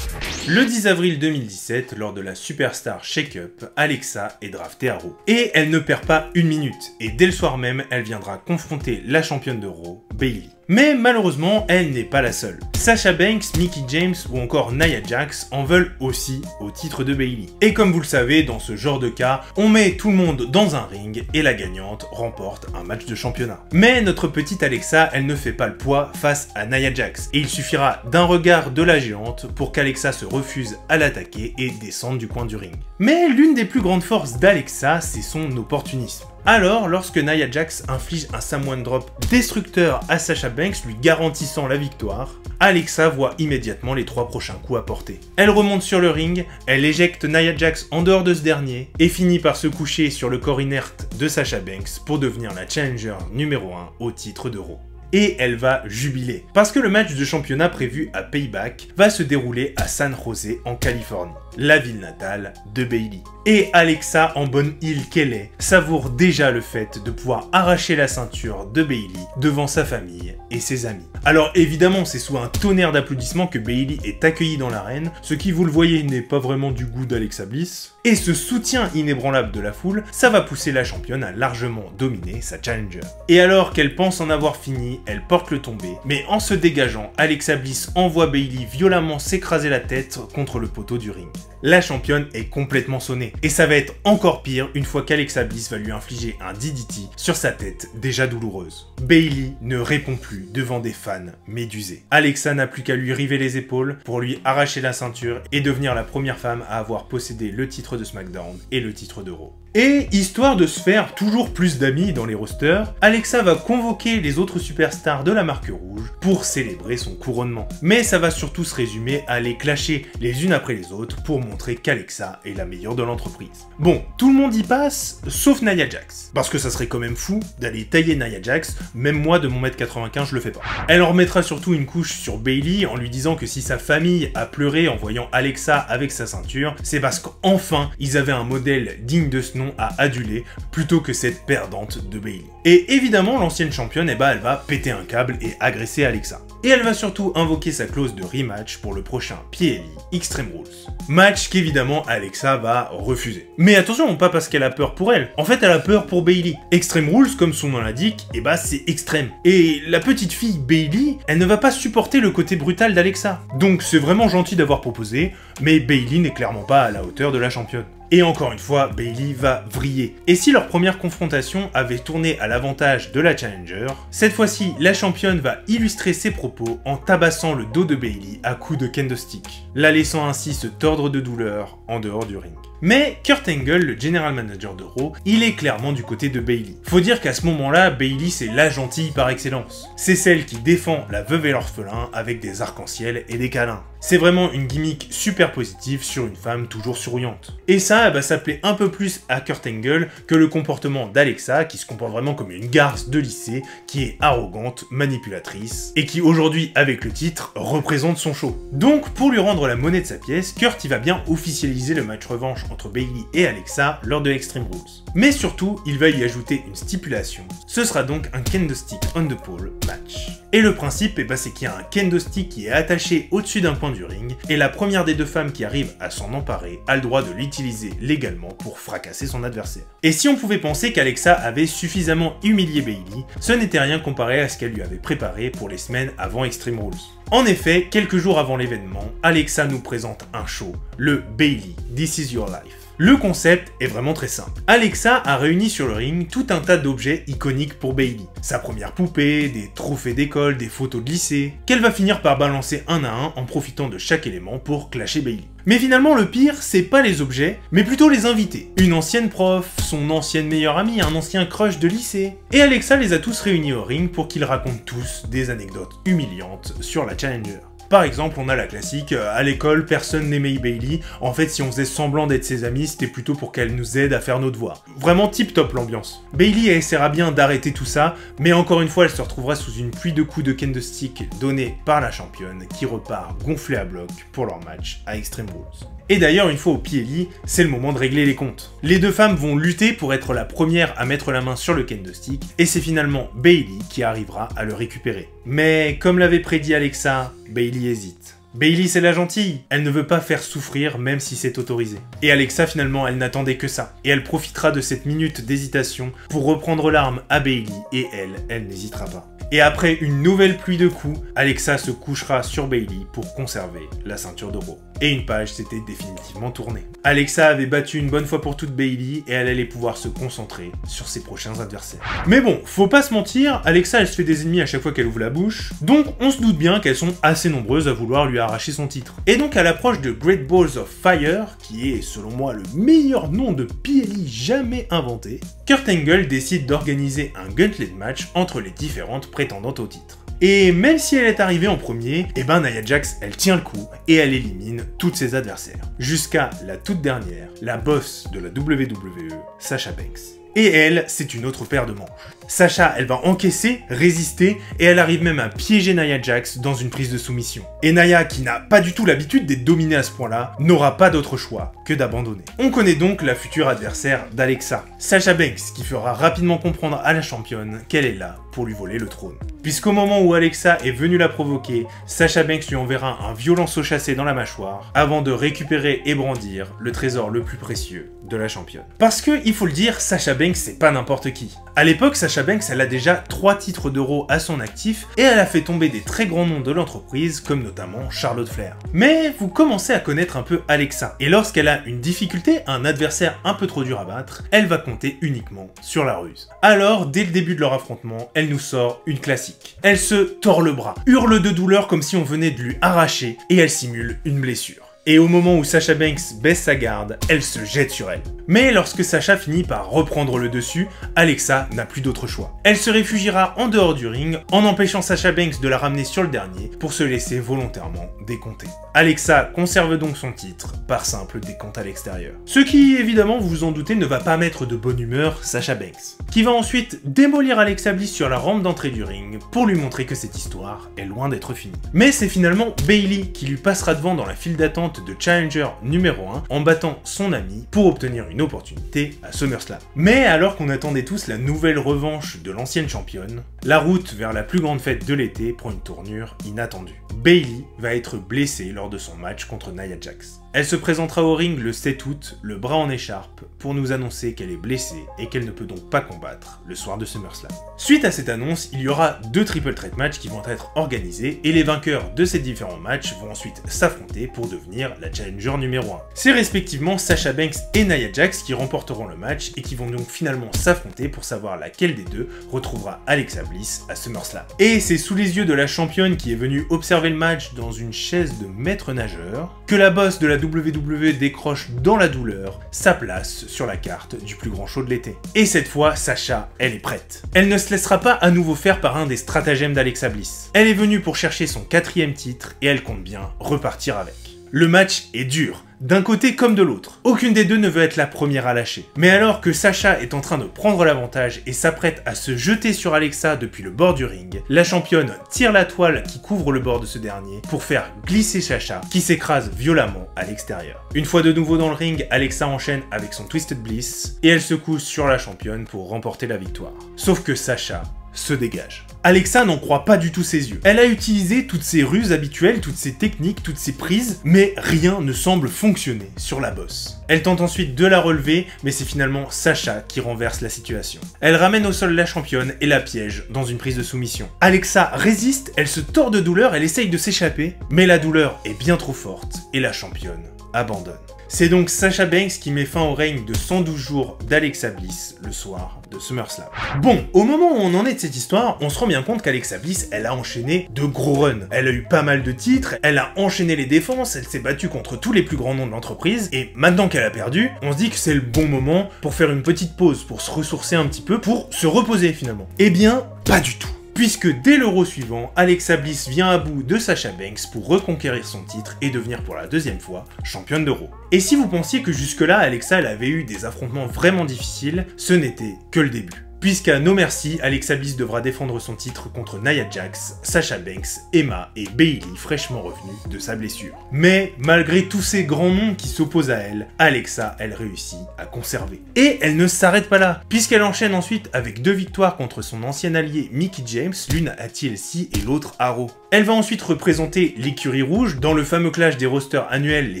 Speaker 1: Le 10 avril 2017, lors de la Superstar Shake-Up, Alexa est draftée à Raw. Et elle ne perd pas une minute, et dès le soir même, elle viendra confronter la championne de Raw, Bayley. Mais malheureusement, elle n'est pas la seule. Sasha Banks, Mickie James ou encore Nia Jax en veulent aussi au titre de Bayley. Et comme vous le savez, dans ce genre de cas, on met tout le monde dans un ring et la gagnante remporte un match de championnat. Mais notre petite Alexa, elle ne fait pas le poids face à Nia Jax. Et il suffira d'un regard de la géante pour qu'Alexa se refuse à l'attaquer et descende du coin du ring. Mais l'une des plus grandes forces d'Alexa, c'est son opportunisme. Alors, lorsque Nia Jax inflige un Samoan Drop destructeur à Sasha Banks lui garantissant la victoire, Alexa voit immédiatement les 3 prochains coups à porter. Elle remonte sur le ring, elle éjecte Nia Jax en dehors de ce dernier et finit par se coucher sur le corps inerte de Sasha Banks pour devenir la challenger numéro 1 au titre de Raw. Et elle va jubiler, parce que le match de championnat prévu à Payback va se dérouler à San José en Californie, la ville natale de Bayley. Et Alexa, en bonne heel qu'elle est, savoure déjà le fait de pouvoir arracher la ceinture de Bayley devant sa famille et ses amis. Alors évidemment, c'est sous un tonnerre d'applaudissements que Bayley est accueillie dans l'arène, ce qui, vous le voyez, n'est pas vraiment du goût d'Alexa Bliss. Et ce soutien inébranlable de la foule, ça va pousser la championne à largement dominer sa challenger. Et alors qu'elle pense en avoir fini, elle porte le tombé, mais en se dégageant, Alexa Bliss envoie Bayley violemment s'écraser la tête contre le poteau du ring. La championne est complètement sonnée, et ça va être encore pire une fois qu'Alexa Bliss va lui infliger un DDT sur sa tête déjà douloureuse. Bayley ne répond plus devant des fans médusés. Alexa n'a plus qu'à lui river les épaules pour lui arracher la ceinture et devenir la première femme à avoir possédé le titre de SmackDown et le titre de Raw. Et histoire de se faire toujours plus d'amis dans les rosters, Alexa va convoquer les autres superstars de la marque rouge pour célébrer son couronnement. Mais ça va surtout se résumer à les clasher les unes après les autres pour montrer qu'Alexa est la meilleure de l'entreprise. Bon, tout le monde y passe, sauf Nia Jax. Parce que ça serait quand même fou d'aller tailler Nia Jax, même moi de mon 1m95 je le fais pas. Elle en remettra surtout une couche sur Bayley en lui disant que si sa famille a pleuré en voyant Alexa avec sa ceinture, c'est parce qu'enfin ils avaient un modèle digne de ce nom à aduler plutôt que cette perdante de Bayley. Et évidemment, l'ancienne championne, elle va péter un câble et agresser Alexa. Et elle va surtout invoquer sa clause de rematch pour le prochain PLE Extreme Rules. Match qu'évidemment Alexa va refuser. Mais attention, pas parce qu'elle a peur pour elle. En fait, elle a peur pour Bayley. Extreme Rules, comme son nom l'indique, c'est extrême. Et la petite fille Bayley, elle ne va pas supporter le côté brutal d'Alexa. Donc c'est vraiment gentil d'avoir proposé, mais Bayley n'est clairement pas à la hauteur de la championne. Et encore une fois, Bayley va vriller. Et si leur première confrontation avait tourné à l'avantage de la challenger, cette fois-ci, la championne va illustrer ses propos en tabassant le dos de Bayley à coups de kendo stick, la laissant ainsi se tordre de douleur en dehors du ring. Mais Kurt Angle, le general manager de Raw, il est clairement du côté de Bayley. Faut dire qu'à ce moment-là, Bayley c'est la gentille par excellence. C'est celle qui défend la veuve et l'orphelin avec des arcs-en-ciel et des câlins. C'est vraiment une gimmick super positive sur une femme toujours souriante. Et ça, ça plaît un peu plus à Kurt Angle que le comportement d'Alexa, qui se comporte vraiment comme une garce de lycée, qui est arrogante, manipulatrice, et qui aujourd'hui, avec le titre, représente son show. Donc, pour lui rendre la monnaie de sa pièce, Kurt il va bien officialiser le match revanche entre Bayley et Alexa lors de Extreme Rules. Mais surtout, il va y ajouter une stipulation. Ce sera donc un kendo stick on the pole match. Et le principe, c'est qu'il y a un kendo stick qui est attaché au-dessus d'un point coin du ring, et la première des deux femmes qui arrive à s'en emparer a le droit de l'utiliser légalement pour fracasser son adversaire. Et si on pouvait penser qu'Alexa avait suffisamment humilié Bayley, ce n'était rien comparé à ce qu'elle lui avait préparé pour les semaines avant Extreme Rules. En effet, quelques jours avant l'événement, Alexa nous présente un show, le Bayley This Is Your Life. Le concept est vraiment très simple. Alexa a réuni sur le ring tout un tas d'objets iconiques pour Bayley. Sa première poupée, des trophées d'école, des photos de lycée, qu'elle va finir par balancer un à un en profitant de chaque élément pour clasher Bayley. Mais finalement, le pire, c'est pas les objets, mais plutôt les invités. Une ancienne prof, son ancienne meilleure amie, un ancien crush de lycée. Et Alexa les a tous réunis au ring pour qu'ils racontent tous des anecdotes humiliantes sur la Challenger. Par exemple, on a la classique, à l'école, personne n'aimait Bayley, en fait si on faisait semblant d'être ses amis, c'était plutôt pour qu'elle nous aide à faire nos devoirs. Vraiment tip top l'ambiance. Bayley essaiera bien d'arrêter tout ça, mais encore une fois elle se retrouvera sous une pluie de coups de kendo stick donnés par la championne, qui repart gonflée à bloc pour leur match à Extreme Rules. Et d'ailleurs, une fois au PLE, c'est le moment de régler les comptes. Les deux femmes vont lutter pour être la première à mettre la main sur le kendo stick, et c'est finalement Bayley qui arrivera à le récupérer. Mais comme l'avait prédit Alexa, Bayley hésite. Bayley c'est la gentille, elle ne veut pas faire souffrir même si c'est autorisé. Et Alexa finalement elle n'attendait que ça, et elle profitera de cette minute d'hésitation pour reprendre l'arme à Bayley, et elle n'hésitera pas. Et après une nouvelle pluie de coups, Alexa se couchera sur Bayley pour conserver la ceinture d'oro. Et une page s'était définitivement tournée. Alexa avait battu une bonne fois pour toutes Bayley et elle allait pouvoir se concentrer sur ses prochains adversaires. Mais bon, faut pas se mentir, Alexa elle se fait des ennemis à chaque fois qu'elle ouvre la bouche, donc on se doute bien qu'elles sont assez nombreuses à vouloir lui arracher son titre. Et donc à l'approche de Great Balls of Fire, qui est selon moi le meilleur nom de PLE jamais inventé, Kurt Angle décide d'organiser un gauntlet match entre les différentes prétendantes au titre. Et même si elle est arrivée en premier, eh ben Nia Jax elle tient le coup et elle élimine toutes ses adversaires. Jusqu'à la toute dernière, la boss de la WWE, Sasha Banks. Et elle, c'est une autre paire de manches. Sasha, elle va encaisser, résister, et elle arrive même à piéger Nia Jax dans une prise de soumission. Et Nia, qui n'a pas du tout l'habitude d'être dominée à ce point-là, n'aura pas d'autre choix que d'abandonner. On connaît donc la future adversaire d'Alexa, Sasha Banks, qui fera rapidement comprendre à la championne qu'elle est là pour lui voler le trône. Puisqu'au moment où Alexa est venue la provoquer, Sasha Banks lui enverra un violent saut chassé dans la mâchoire, avant de récupérer et brandir le trésor le plus précieux de la championne. Parce que, il faut le dire, Sasha Banks c'est pas n'importe qui. À l'époque, Sasha Banks elle a déjà 3 titres d'Euro à son actif, et elle a fait tomber des très grands noms de l'entreprise, comme notamment Charlotte Flair. Mais vous commencez à connaître un peu Alexa, et lorsqu'elle a une difficulté, un adversaire un peu trop dur à battre, elle va compter uniquement sur la ruse. Alors, dès le début de leur affrontement, elle nous sort une classique. Elle se tord le bras, hurle de douleur comme si on venait de lui arracher, et elle simule une blessure. Et au moment où Sasha Banks baisse sa garde, elle se jette sur elle. Mais lorsque Sasha finit par reprendre le dessus, Alexa n'a plus d'autre choix. Elle se réfugiera en dehors du ring, en empêchant Sasha Banks de la ramener sur le dernier pour se laisser volontairement décompter. Alexa conserve donc son titre par simple décompte à l'extérieur. Ce qui, évidemment, vous vous en doutez, ne va pas mettre de bonne humeur Sasha Banks, qui va ensuite démolir Alexa Bliss sur la rampe d'entrée du ring pour lui montrer que cette histoire est loin d'être finie. Mais c'est finalement Bayley qui lui passera devant dans la file d'attente de Challenger numéro 1 en battant son ami pour obtenir une opportunité à SummerSlam. Mais alors qu'on attendait tous la nouvelle revanche de l'ancienne championne, la route vers la plus grande fête de l'été prend une tournure inattendue. Bayley va être blessée lors de son match contre Nia Jax. Elle se présentera au ring le 7 août, le bras en écharpe, pour nous annoncer qu'elle est blessée et qu'elle ne peut donc pas combattre le soir de SummerSlam. Suite à cette annonce, il y aura 2 triple threat matchs qui vont être organisés et les vainqueurs de ces différents matchs vont ensuite s'affronter pour devenir la challenger numéro 1. C'est respectivement Sasha Banks et Nia Jax qui remporteront le match et qui vont donc finalement s'affronter pour savoir laquelle des deux retrouvera Alexa Bliss à SummerSlam. Et c'est sous les yeux de la championne qui est venue observer le match dans une chaise de maître nageur que la boss de la WWE décroche dans la douleur sa place sur la carte du plus grand show de l'été. Et cette fois, Sasha, elle est prête. Elle ne se laissera pas à nouveau faire par un des stratagèmes d'Alexa Bliss. Elle est venue pour chercher son 4e titre et elle compte bien repartir avec. Le match est dur, d'un côté comme de l'autre. Aucune des deux ne veut être la première à lâcher. Mais alors que Sasha est en train de prendre l'avantage et s'apprête à se jeter sur Alexa depuis le bord du ring, la championne tire la toile qui couvre le bord de ce dernier pour faire glisser Sasha, qui s'écrase violemment à l'extérieur. Une fois de nouveau dans le ring, Alexa enchaîne avec son Twisted Bliss et elle se couche sur la championne pour remporter la victoire. Sauf que Sasha se dégage. Alexa n'en croit pas du tout ses yeux. Elle a utilisé toutes ses ruses habituelles, toutes ses techniques, toutes ses prises, mais rien ne semble fonctionner sur la bosse. Elle tente ensuite de la relever, mais c'est finalement Sasha qui renverse la situation. Elle ramène au sol la championne et la piège dans une prise de soumission. Alexa résiste, elle se tord de douleur, elle essaye de s'échapper, mais la douleur est bien trop forte et la championne abandonne. C'est donc Sasha Banks qui met fin au règne de 112 jours d'Alexa Bliss le soir de SummerSlam. Bon, au moment où on en est de cette histoire, on se rend bien compte qu'Alexa Bliss, elle a enchaîné de gros runs. Elle a eu pas mal de titres, elle a enchaîné les défenses, elle s'est battue contre tous les plus grands noms de l'entreprise, et maintenant qu'elle a perdu, on se dit que c'est le bon moment pour faire une petite pause, pour se ressourcer un petit peu, pour se reposer finalement. Eh bien, pas du tout. Puisque dès l'Euro suivant, Alexa Bliss vient à bout de Sasha Banks pour reconquérir son titre et devenir pour la deuxième fois championne d'Euro. Et si vous pensiez que jusque-là, Alexa elle avait eu des affrontements vraiment difficiles, ce n'était que le début. Puisqu'à No Mercy, Alexa Bliss devra défendre son titre contre Nia Jax, Sasha Banks, Emma et Bayley fraîchement revenus de sa blessure. Mais malgré tous ces grands noms qui s'opposent à elle, Alexa, elle réussit à conserver. Et elle ne s'arrête pas là, puisqu'elle enchaîne ensuite avec 2 victoires contre son ancien allié Mickie James, l'une à TLC et l'autre à Raw. Elle va ensuite représenter l'écurie rouge dans le fameux clash des rosters annuels, les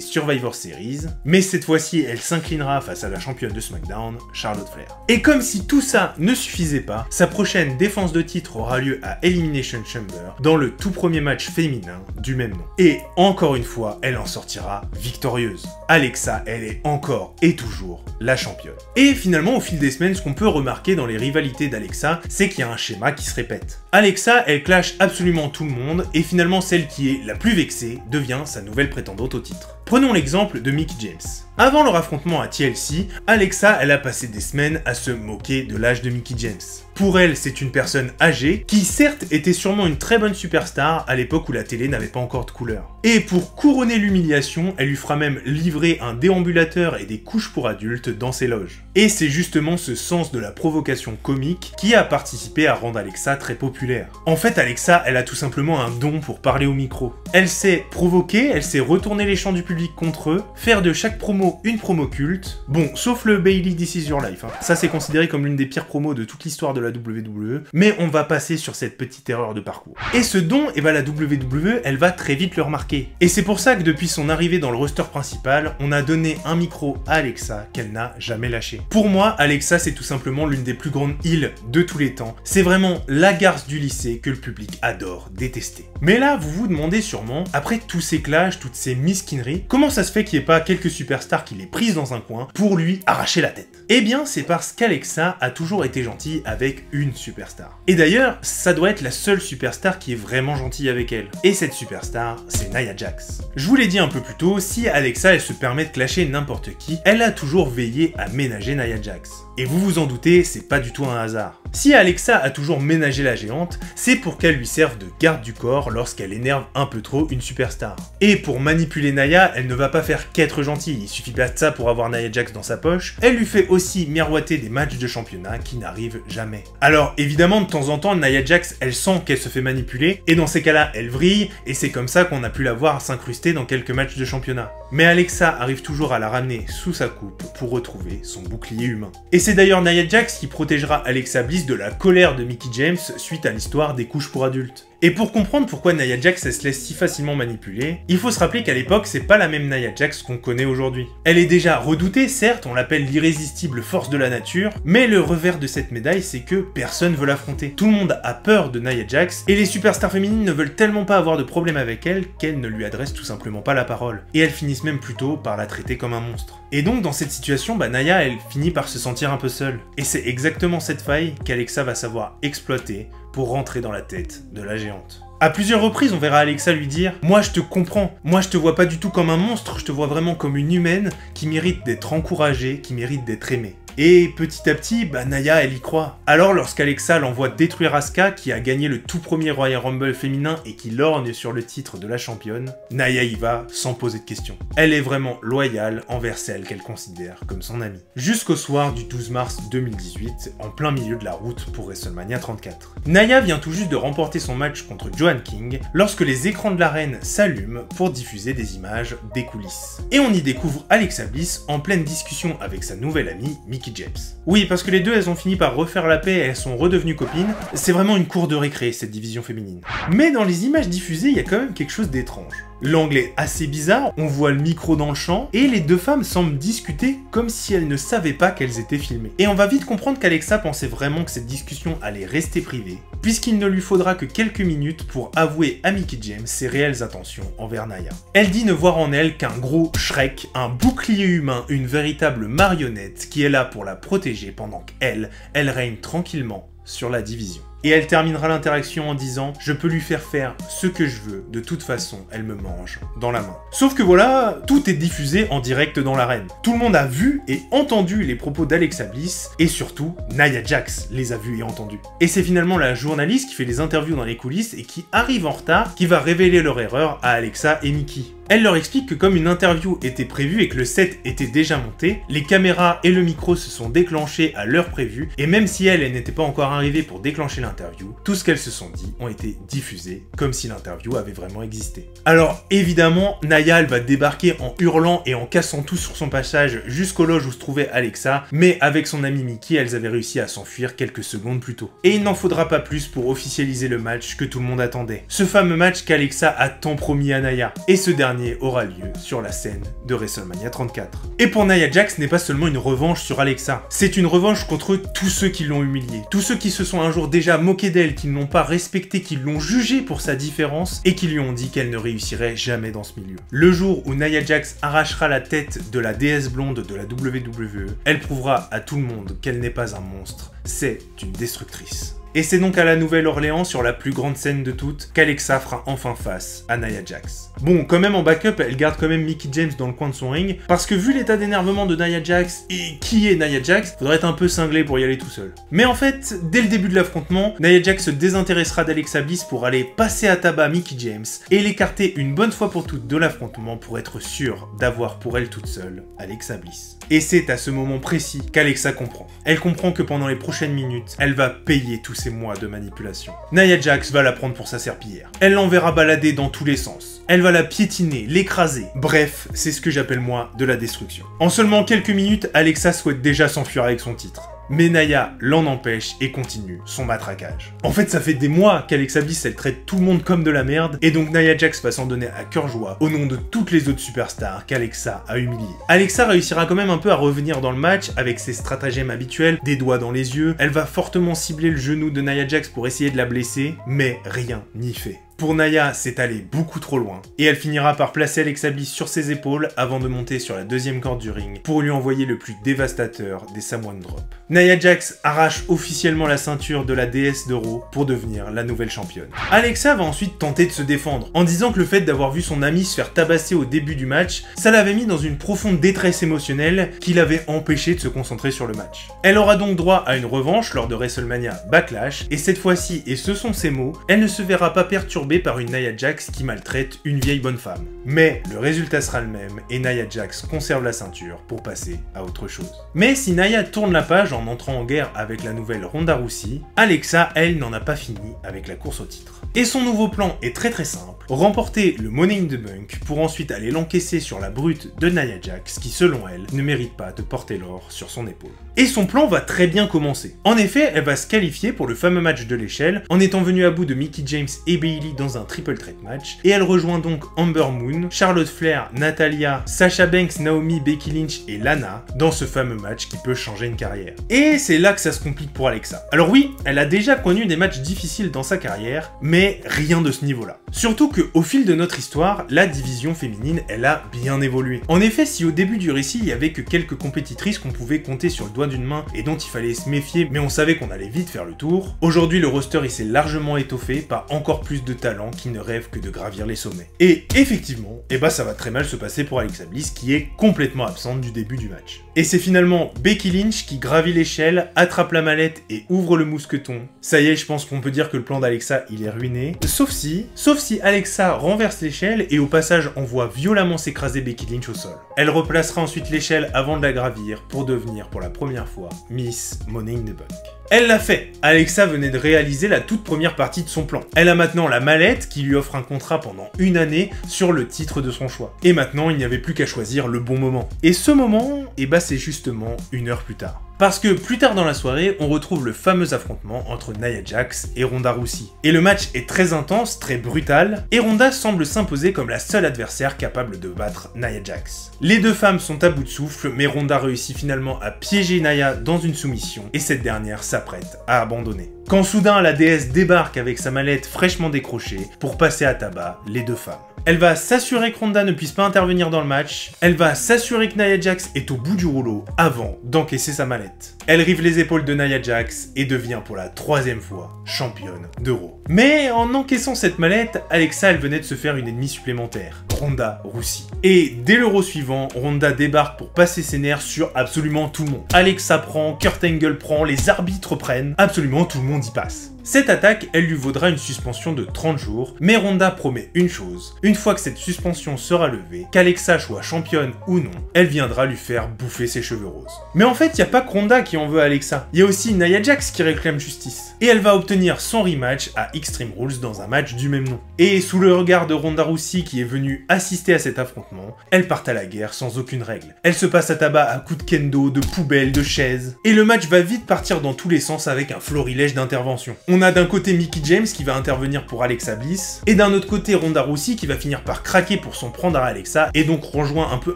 Speaker 1: Survivor Series, mais cette fois-ci, elle s'inclinera face à la championne de SmackDown, Charlotte Flair. Et comme si tout ça ne suffisait pas, sa prochaine défense de titre aura lieu à Elimination Chamber, dans le tout premier match féminin du même nom. Et encore une fois, elle en sortira victorieuse. Alexa, elle est encore et toujours la championne. Et finalement, au fil des semaines, ce qu'on peut remarquer dans les rivalités d'Alexa, c'est qu'il y a un schéma qui se répète. Alexa, elle clash absolument tout le monde, et finalement celle qui est la plus vexée devient sa nouvelle prétendante au titre. Prenons l'exemple de Mickie James. Avant leur affrontement à TLC, Alexa, elle a passé des semaines à se moquer de l'âge de Mickie James. Pour elle, c'est une personne âgée qui certes était sûrement une très bonne superstar à l'époque où la télé n'avait pas encore de couleur. Et pour couronner l'humiliation, elle lui fera même livrer un déambulateur et des couches pour adultes dans ses loges. Et c'est justement ce sens de la provocation comique qui a participé à rendre Alexa très populaire. En fait, Alexa, elle a tout simplement un don pour parler au micro. Elle sait provoquer, elle sait retourner les chants du public contre eux, faire de chaque promo une promo culte. Bon, sauf le Bayley This Is Your Life. Ça, c'est considéré comme l'une des pires promos de toute l'histoire de la WWE, mais on va passer sur cette petite erreur de parcours. Et ce don, eh ben, la WWE, elle va très vite le remarquer. Et c'est pour ça que depuis son arrivée dans le roster principal, on a donné un micro à Alexa qu'elle n'a jamais lâché. Pour moi, Alexa, c'est tout simplement l'une des plus grandes heels de tous les temps. C'est vraiment la garce du lycée que le public adore détester. Mais là, vous vous demandez sûrement, après tous ces clashs, toutes ces mesquineries, comment ça se fait qu'il n'y ait pas quelques superstars qui l'aient prise dans un coin pour lui arracher la tête? Eh bien, c'est parce qu'Alexa a toujours été gentille avec une superstar. Et d'ailleurs, ça doit être la seule superstar qui est vraiment gentille avec elle. Et cette superstar, c'est Nia Jax. Je vous l'ai dit un peu plus tôt, si Alexa elle se permet de clasher n'importe qui, elle a toujours veillé à ménager Nia Jax. Et vous vous en doutez, c'est pas du tout un hasard. Si Alexa a toujours ménagé la géante, c'est pour qu'elle lui serve de garde du corps lorsqu'elle énerve un peu trop une superstar. Et pour manipuler Nia, elle ne va pas faire qu'être gentille, il suffit pas de ça pour avoir Nia Jax dans sa poche, elle lui fait aussi miroiter des matchs de championnat qui n'arrivent jamais. Alors évidemment, de temps en temps, Nia Jax, elle sent qu'elle se fait manipuler, et dans ces cas-là, elle vrille, et c'est comme ça qu'on a pu la voir s'incruster dans quelques matchs de championnat. Mais Alexa arrive toujours à la ramener sous sa coupe pour retrouver son bouclier humain. Et c'est d'ailleurs Nia Jax qui protégera Alexa Bliss de la colère de Mickie James suite à l'histoire des couches pour adultes. Et pour comprendre pourquoi Nia Jax elle se laisse si facilement manipuler, il faut se rappeler qu'à l'époque c'est pas la même Nia Jax qu'on connaît aujourd'hui. Elle est déjà redoutée, certes, on l'appelle l'irrésistible force de la nature, mais le revers de cette médaille c'est que personne veut l'affronter. Tout le monde a peur de Nia Jax, et les superstars féminines ne veulent tellement pas avoir de problème avec elle qu'elles ne lui adressent tout simplement pas la parole. Et elles finissent même plutôt par la traiter comme un monstre. Et donc dans cette situation, Nia elle finit par se sentir un peu seule. Et c'est exactement cette faille qu'Alexa va savoir exploiter pour rentrer dans la tête de la géante. À plusieurs reprises, on verra Alexa lui dire « Moi je te comprends, moi je te vois pas du tout comme un monstre, je te vois vraiment comme une humaine qui mérite d'être encouragée, qui mérite d'être aimée. » Et petit à petit, Nia elle y croit. Alors lorsqu'Alexa l'envoie détruire Asuka, qui a gagné le tout premier Royal Rumble féminin et qui lorgne sur le titre de la championne, Nia y va sans poser de questions. Elle est vraiment loyale envers celle qu'elle considère comme son amie. Jusqu'au soir du 12 mars 2018, en plein milieu de la route pour WrestleMania 34. Nia vient tout juste de remporter son match contre Joan King lorsque les écrans de l'arène s'allument pour diffuser des images des coulisses. Et on y découvre Alexa Bliss en pleine discussion avec sa nouvelle amie Mickie Mickie James. Oui, parce que les deux, elles ont fini par refaire la paix et elles sont redevenues copines. C'est vraiment une cour de récré, cette division féminine. Mais dans les images diffusées, il y a quand même quelque chose d'étrange. L'angle est assez bizarre, on voit le micro dans le champ, et les deux femmes semblent discuter comme si elles ne savaient pas qu'elles étaient filmées. Et on va vite comprendre qu'Alexa pensait vraiment que cette discussion allait rester privée, puisqu'il ne lui faudra que quelques minutes pour avouer à Mickie James ses réelles intentions envers Nia. Elle dit ne voir en elle qu'un gros Shrek, un bouclier humain, une véritable marionnette qui est là pour la protéger pendant qu'elle règne tranquillement sur la division. Et elle terminera l'interaction en disant « Je peux lui faire faire ce que je veux, de toute façon, elle me mange dans la main. » Sauf que voilà, tout est diffusé en direct dans l'arène. Tout le monde a vu et entendu les propos d'Alexa Bliss, et surtout, Nia Jax les a vus et entendus. Et c'est finalement la journaliste qui fait les interviews dans les coulisses et qui arrive en retard, qui va révéler leur erreur à Alexa et Mickie. Elle leur explique que comme une interview était prévue et que le set était déjà monté, les caméras et le micro se sont déclenchés à l'heure prévue, et même si elle n'était pas encore arrivée pour déclencher l'interview, tout ce qu'elles se sont dit ont été diffusés, comme si l'interview avait vraiment existé. Alors évidemment, Nia elle va débarquer en hurlant et en cassant tout sur son passage jusqu'aux loges où se trouvait Alexa, mais avec son ami Mickie, elles avaient réussi à s'enfuir quelques secondes plus tôt. Et il n'en faudra pas plus pour officialiser le match que tout le monde attendait. Ce fameux match qu'Alexa a tant promis à Nia, et ce dernier aura lieu sur la scène de WrestleMania 34. Et pour Nia Jax, ce n'est pas seulement une revanche sur Alexa, c'est une revanche contre tous ceux qui l'ont humiliée, tous ceux qui se sont un jour déjà moqués d'elle, qui ne l'ont pas respectée, qui l'ont jugée pour sa différence et qui lui ont dit qu'elle ne réussirait jamais dans ce milieu. Le jour où Nia Jax arrachera la tête de la déesse blonde de la WWE, elle prouvera à tout le monde qu'elle n'est pas un monstre, c'est une destructrice. Et c'est donc à la Nouvelle-Orléans, sur la plus grande scène de toutes, qu'Alexa fera enfin face à Nia Jax. Bon, quand même en backup, elle garde quand même Mickie James dans le coin de son ring, parce que vu l'état d'énervement de Nia Jax, et qui est Nia Jax, faudrait être un peu cinglé pour y aller tout seul. Mais en fait, dès le début de l'affrontement, Nia Jax se désintéressera d'Alexa Bliss pour aller passer à tabac Mickie James, et l'écarter une bonne fois pour toutes de l'affrontement pour être sûre d'avoir pour elle toute seule Alexa Bliss. Et c'est à ce moment précis qu'Alexa comprend. Elle comprend que pendant les prochaines minutes, elle va payer tous ces mois de manipulation. Nia Jax va la prendre pour sa serpillière. Elle l'enverra balader dans tous les sens. Elle va la piétiner, l'écraser. Bref, c'est ce que j'appelle moi de la destruction. En seulement quelques minutes, Alexa souhaite déjà s'enfuir avec son titre. Mais Nia l'en empêche et continue son matraquage. En fait, ça fait des mois qu'Alexa Bliss elle traite tout le monde comme de la merde, et donc Nia Jax va s'en donner à cœur joie au nom de toutes les autres superstars qu'Alexa a humiliées. Alexa réussira quand même un peu à revenir dans le match avec ses stratagèmes habituels, des doigts dans les yeux, elle va fortement cibler le genou de Nia Jax pour essayer de la blesser, mais rien n'y fait. Pour Nia, c'est allé beaucoup trop loin, et elle finira par placer Alexa Bliss sur ses épaules avant de monter sur la deuxième corde du ring pour lui envoyer le plus dévastateur des Samoan Drop. Nia Jax arrache officiellement la ceinture de la déesse de Raw pour devenir la nouvelle championne. Alexa va ensuite tenter de se défendre, en disant que le fait d'avoir vu son amie se faire tabasser au début du match, ça l'avait mis dans une profonde détresse émotionnelle qui l'avait empêché de se concentrer sur le match. Elle aura donc droit à une revanche lors de WrestleMania Backlash, et cette fois-ci, et ce sont ses mots, elle ne se verra pas perturbée par une Nia Jax qui maltraite une vieille bonne femme. Mais le résultat sera le même et Nia Jax conserve la ceinture pour passer à autre chose. Mais si Nia tourne la page en entrant en guerre avec la nouvelle Ronda Rousey, Alexa, elle, n'en a pas fini avec la course au titre. Et son nouveau plan est très simple, remporter le Money in the Bank pour ensuite aller l'encaisser sur la brute de Nia Jax qui, selon elle, ne mérite pas de porter l'or sur son épaule. Et son plan va très bien commencer. En effet, elle va se qualifier pour le fameux match de l'échelle en étant venue à bout de Mickie James et Bayley dans un triple threat match, et elle rejoint donc Ember Moon, Charlotte Flair, Natalya, Sasha Banks, Naomi, Becky Lynch et Lana dans ce fameux match qui peut changer une carrière. Et c'est là que ça se complique pour Alexa. Alors oui, elle a déjà connu des matchs difficiles dans sa carrière, mais rien de ce niveau-là. Surtout que au fil de notre histoire, la division féminine, elle a bien évolué. En effet, si au début du récit, il y avait que quelques compétitrices qu'on pouvait compter sur le doigt d'une main et dont il fallait se méfier, mais on savait qu'on allait vite faire le tour, aujourd'hui le roster il s'est largement étoffé par encore plus de talents qui ne rêvent que de gravir les sommets. Et effectivement, ça va très mal se passer pour Alexa Bliss qui est complètement absente du début du match. Et c'est finalement Becky Lynch qui gravit l'échelle, attrape la mallette et ouvre le mousqueton. Ça y est, je pense qu'on peut dire que le plan d'Alexa il est ruiné. Sauf si Alexa renverse l'échelle et au passage envoie violemment s'écraser Becky Lynch au sol. Elle replacera ensuite l'échelle avant de la gravir pour devenir pour la première fois Miss Money in the Bank. Elle l'a fait. Alexa venait de réaliser la toute première partie de son plan. Elle a maintenant la mallette qui lui offre un contrat pendant une année sur le titre de son choix. Et maintenant, il n'y avait plus qu'à choisir le bon moment. Et ce moment, c'est justement une heure plus tard. Parce que plus tard dans la soirée, on retrouve le fameux affrontement entre Nia Jax et Ronda Rousey. Et le match est très intense, très brutal, et Ronda semble s'imposer comme la seule adversaire capable de battre Nia Jax. Les deux femmes sont à bout de souffle, mais Ronda réussit finalement à piéger Nia dans une soumission, et cette dernière s'apprête à abandonner. Quand soudain la déesse débarque avec sa mallette fraîchement décrochée pour passer à tabac les deux femmes. Elle va s'assurer que Ronda ne puisse pas intervenir dans le match, elle va s'assurer que Nia Jax est au bout du rouleau avant d'encaisser sa mallette. Elle rive les épaules de Nia Jax et devient pour la 3e fois championne de Raw. Mais en encaissant cette mallette, Alexa elle venait de se faire une ennemie supplémentaire, Ronda Rousey. Et dès l'Euro suivant, Ronda débarque pour passer ses nerfs sur absolument tout le monde. Alexa prend, Kurt Angle prend, les arbitres prennent, absolument tout le monde y passe. Cette attaque, elle lui vaudra une suspension de 30 jours, mais Ronda promet une chose, une fois que cette suspension sera levée, qu'Alexa soit championne ou non, elle viendra lui faire bouffer ses cheveux roses. Mais en fait, il n'y a pas que Ronda qui en veut à Alexa, il y a aussi Nia Jax qui réclame justice. Et elle va obtenir son rematch à Extreme Rules dans un match du même nom. Et sous le regard de Ronda Rousey qui est venue assister à cet affrontement, elles partent à la guerre sans aucune règle. Elle se passe à tabac à coups de kendo, de poubelles, de chaises. Et le match va vite partir dans tous les sens avec un florilège d'interventions. On a d'un côté Mickie James qui va intervenir pour Alexa Bliss, et d'un autre côté Ronda Rousey qui va finir par craquer pour s'en prendre à Alexa, et donc rejoint un peu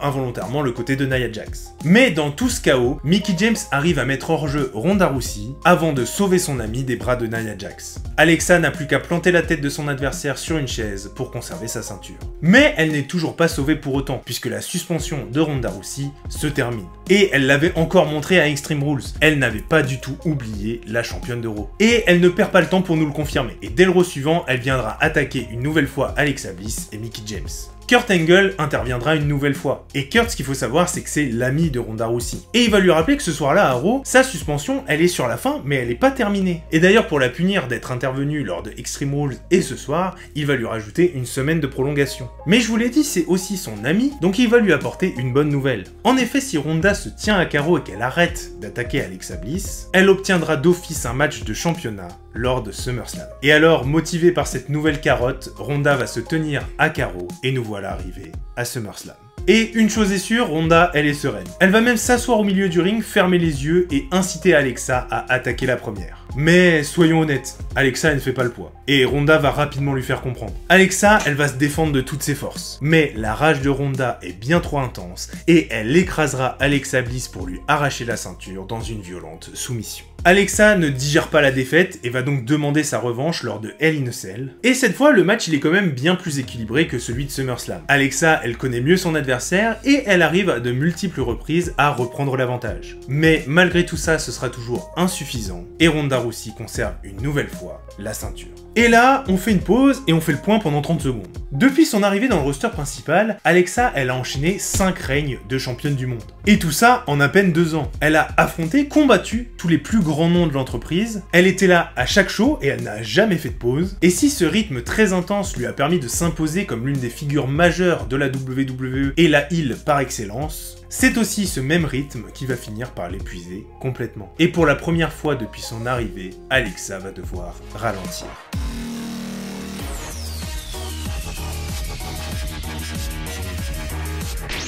Speaker 1: involontairement le côté de Nia Jax. Mais dans tout ce chaos, Mickie James arrive à mettre hors jeu Ronda Rousey avant de sauver son amie des bras de Nia Jax. Alexa n'a plus qu'à planter la tête de son adversaire sur une chaise pour conserver sa ceinture. Mais elle n'est toujours pas sauvée pour autant, puisque la suspension de Ronda Rousey se termine. Et elle l'avait encore montré à Extreme Rules, elle n'avait pas du tout oublié la championne de Raw. Et elle ne perd pas le temps pour nous le confirmer. Et dès le Raw suivant, elle viendra attaquer une nouvelle fois Alexa Bliss et Mickie James. Kurt Angle interviendra une nouvelle fois. Et Kurt, ce qu'il faut savoir, c'est que c'est l'ami de Ronda Rousey. Et il va lui rappeler que ce soir-là à Raw, sa suspension, elle est sur la fin, mais elle n'est pas terminée. Et d'ailleurs, pour la punir d'être intervenue lors de Extreme Rules et ce soir, il va lui rajouter une semaine de prolongation. Mais je vous l'ai dit, c'est aussi son ami, donc il va lui apporter une bonne nouvelle. En effet, si Ronda se tient à carreau et qu'elle arrête d'attaquer Alexa Bliss, elle obtiendra d'office un match de championnat lors de SummerSlam. Et alors, motivée par cette nouvelle carotte, Ronda va se tenir à carreau et nous voilà arrivés à SummerSlam. Et une chose est sûre, Ronda, elle est sereine. Elle va même s'asseoir au milieu du ring, fermer les yeux et inciter Alexa à attaquer la première. Mais soyons honnêtes, Alexa elle ne fait pas le poids. Et Ronda va rapidement lui faire comprendre. Alexa, elle va se défendre de toutes ses forces. Mais la rage de Ronda est bien trop intense et elle écrasera Alexa Bliss pour lui arracher la ceinture dans une violente soumission. Alexa ne digère pas la défaite et va donc demander sa revanche lors de Hell in a Cell. Et cette fois, le match il est quand même bien plus équilibré que celui de SummerSlam. Alexa, elle connaît mieux son adversaire et elle arrive à de multiples reprises à reprendre l'avantage. Mais malgré tout ça, ce sera toujours insuffisant et Ronda Rousey conserve une nouvelle fois la ceinture. Et là, on fait une pause et on fait le point pendant 30 secondes. Depuis son arrivée dans le roster principal, Alexa, elle a enchaîné 5 règnes de championne du monde. Et tout ça en à peine 2 ans. Elle a affronté, combattu tous les plus grands noms de l'entreprise. Elle était là à chaque show et elle n'a jamais fait de pause. Et si ce rythme très intense lui a permis de s'imposer comme l'une des figures majeures de la WWE et la heel par excellence, c'est aussi ce même rythme qui va finir par l'épuiser complètement. Et pour la première fois depuis son arrivée, Alexa va devoir ralentir.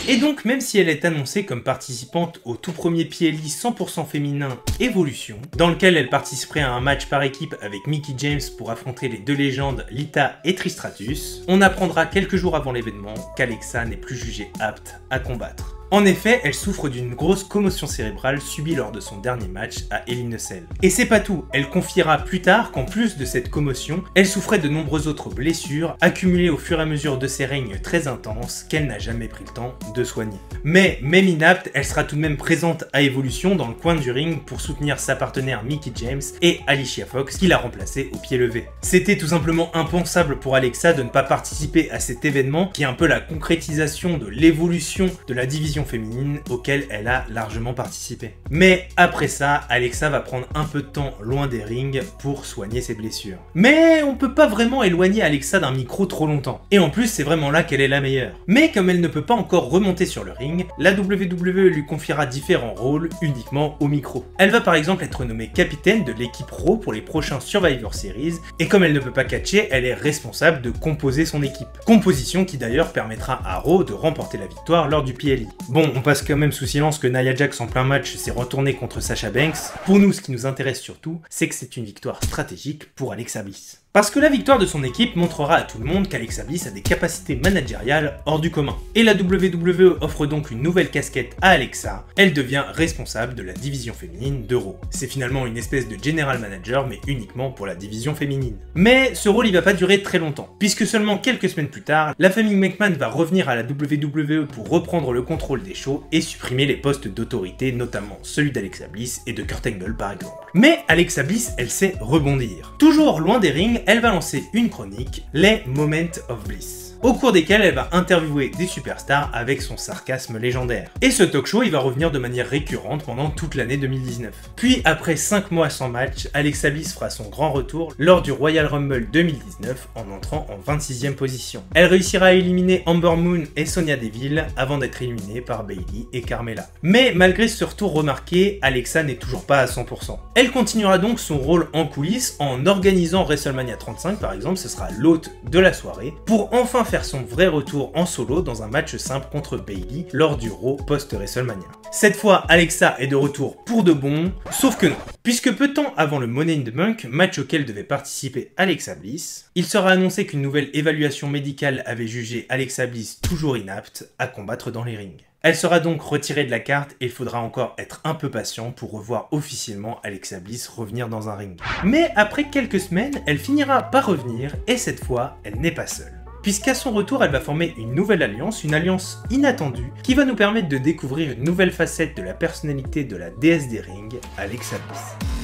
Speaker 1: Et donc, même si elle est annoncée comme participante au tout premier PLE 100% féminin Evolution, dans lequel elle participerait à un match par équipe avec Mickie James pour affronter les deux légendes Lita et Tristratus, on apprendra quelques jours avant l'événement qu'Alexa n'est plus jugée apte à combattre. En effet, elle souffre d'une grosse commotion cérébrale subie lors de son dernier match à Hell in a Cell. Et c'est pas tout, elle confiera plus tard qu'en plus de cette commotion, elle souffrait de nombreuses autres blessures accumulées au fur et à mesure de ses règnes très intenses qu'elle n'a jamais pris le temps de soigner. Mais même inapte, elle sera tout de même présente à Evolution dans le coin du ring pour soutenir sa partenaire Mickie James et Alicia Fox qui l'a remplacée au pied levé. C'était tout simplement impensable pour Alexa de ne pas participer à cet événement qui est un peu la concrétisation de l'évolution de la division féminine auquel elle a largement participé. Mais après ça, Alexa va prendre un peu de temps loin des rings pour soigner ses blessures. Mais on peut pas vraiment éloigner Alexa d'un micro trop longtemps. Et en plus, c'est vraiment là qu'elle est la meilleure. Mais comme elle ne peut pas encore remonter sur le ring, la WWE lui confiera différents rôles uniquement au micro. Elle va par exemple être nommée capitaine de l'équipe Raw pour les prochains Survivor Series, et comme elle ne peut pas catcher, elle est responsable de composer son équipe. Composition qui d'ailleurs permettra à Raw de remporter la victoire lors du PLE. Bon, on passe quand même sous silence que Nia Jax en plein match s'est retournée contre Sasha Banks. Pour nous, ce qui nous intéresse surtout, c'est que c'est une victoire stratégique pour Alexa Bliss. Parce que la victoire de son équipe montrera à tout le monde qu'Alexa Bliss a des capacités managériales hors du commun. Et la WWE offre donc une nouvelle casquette à Alexa, elle devient responsable de la division féminine de Raw. C'est finalement une espèce de general manager, mais uniquement pour la division féminine. Mais ce rôle il va pas durer très longtemps, puisque seulement quelques semaines plus tard, la famille McMahon va revenir à la WWE pour reprendre le contrôle des shows et supprimer les postes d'autorité, notamment celui d'Alexa Bliss et de Kurt Angle par exemple. Mais Alexa Bliss, elle sait rebondir. Toujours loin des rings, elle va lancer une chronique, les Moments of Bliss, au cours desquels elle va interviewer des superstars avec son sarcasme légendaire. Et ce talk show il va revenir de manière récurrente pendant toute l'année 2019. Puis après 5 mois sans match, Alexa Bliss fera son grand retour lors du Royal Rumble 2019 en entrant en 26e position. Elle réussira à éliminer Ember Moon et Sonya Deville avant d'être éliminée par Bayley et Carmella. Mais malgré ce retour remarqué, Alexa n'est toujours pas à 100%. Elle continuera donc son rôle en coulisses en organisant WrestleMania 35 par exemple, ce sera l'hôte de la soirée, pour enfin faire son vrai retour en solo dans un match simple contre Bayley lors du Raw post-WrestleMania. Cette fois, Alexa est de retour pour de bon, sauf que non. Puisque peu de temps avant le Money in the Bank, match auquel devait participer Alexa Bliss, il sera annoncé qu'une nouvelle évaluation médicale avait jugé Alexa Bliss toujours inapte à combattre dans les rings. Elle sera donc retirée de la carte et il faudra encore être un peu patient pour revoir officiellement Alexa Bliss revenir dans un ring. Mais après quelques semaines, elle finira par revenir et cette fois, elle n'est pas seule. Puisqu'à son retour, elle va former une nouvelle alliance, une alliance inattendue, qui va nous permettre de découvrir une nouvelle facette de la personnalité de la déesse des rings, Alexa Bliss.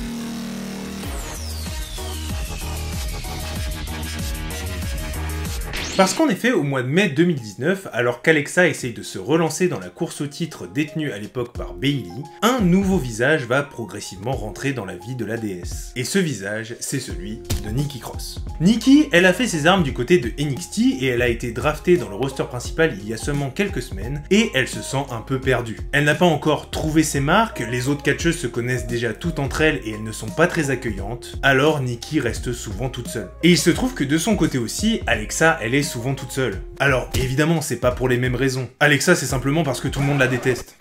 Speaker 1: Parce qu'en effet, au mois de mai 2019, alors qu'Alexa essaye de se relancer dans la course au titre détenue à l'époque par Bayley, un nouveau visage va progressivement rentrer dans la vie de la déesse. Et ce visage, c'est celui de Nikki Cross. Nikki, elle a fait ses armes du côté de NXT et elle a été draftée dans le roster principal il y a seulement quelques semaines et elle se sent un peu perdue. Elle n'a pas encore trouvé ses marques, les autres catcheuses se connaissent déjà toutes entre elles et elles ne sont pas très accueillantes, alors Nikki reste souvent toute seule. Et il se trouve que de son côté aussi, Alexa, elle est souvent toute seule. Alors évidemment c'est pas pour les mêmes raisons. Alexa c'est simplement parce que tout le monde la déteste.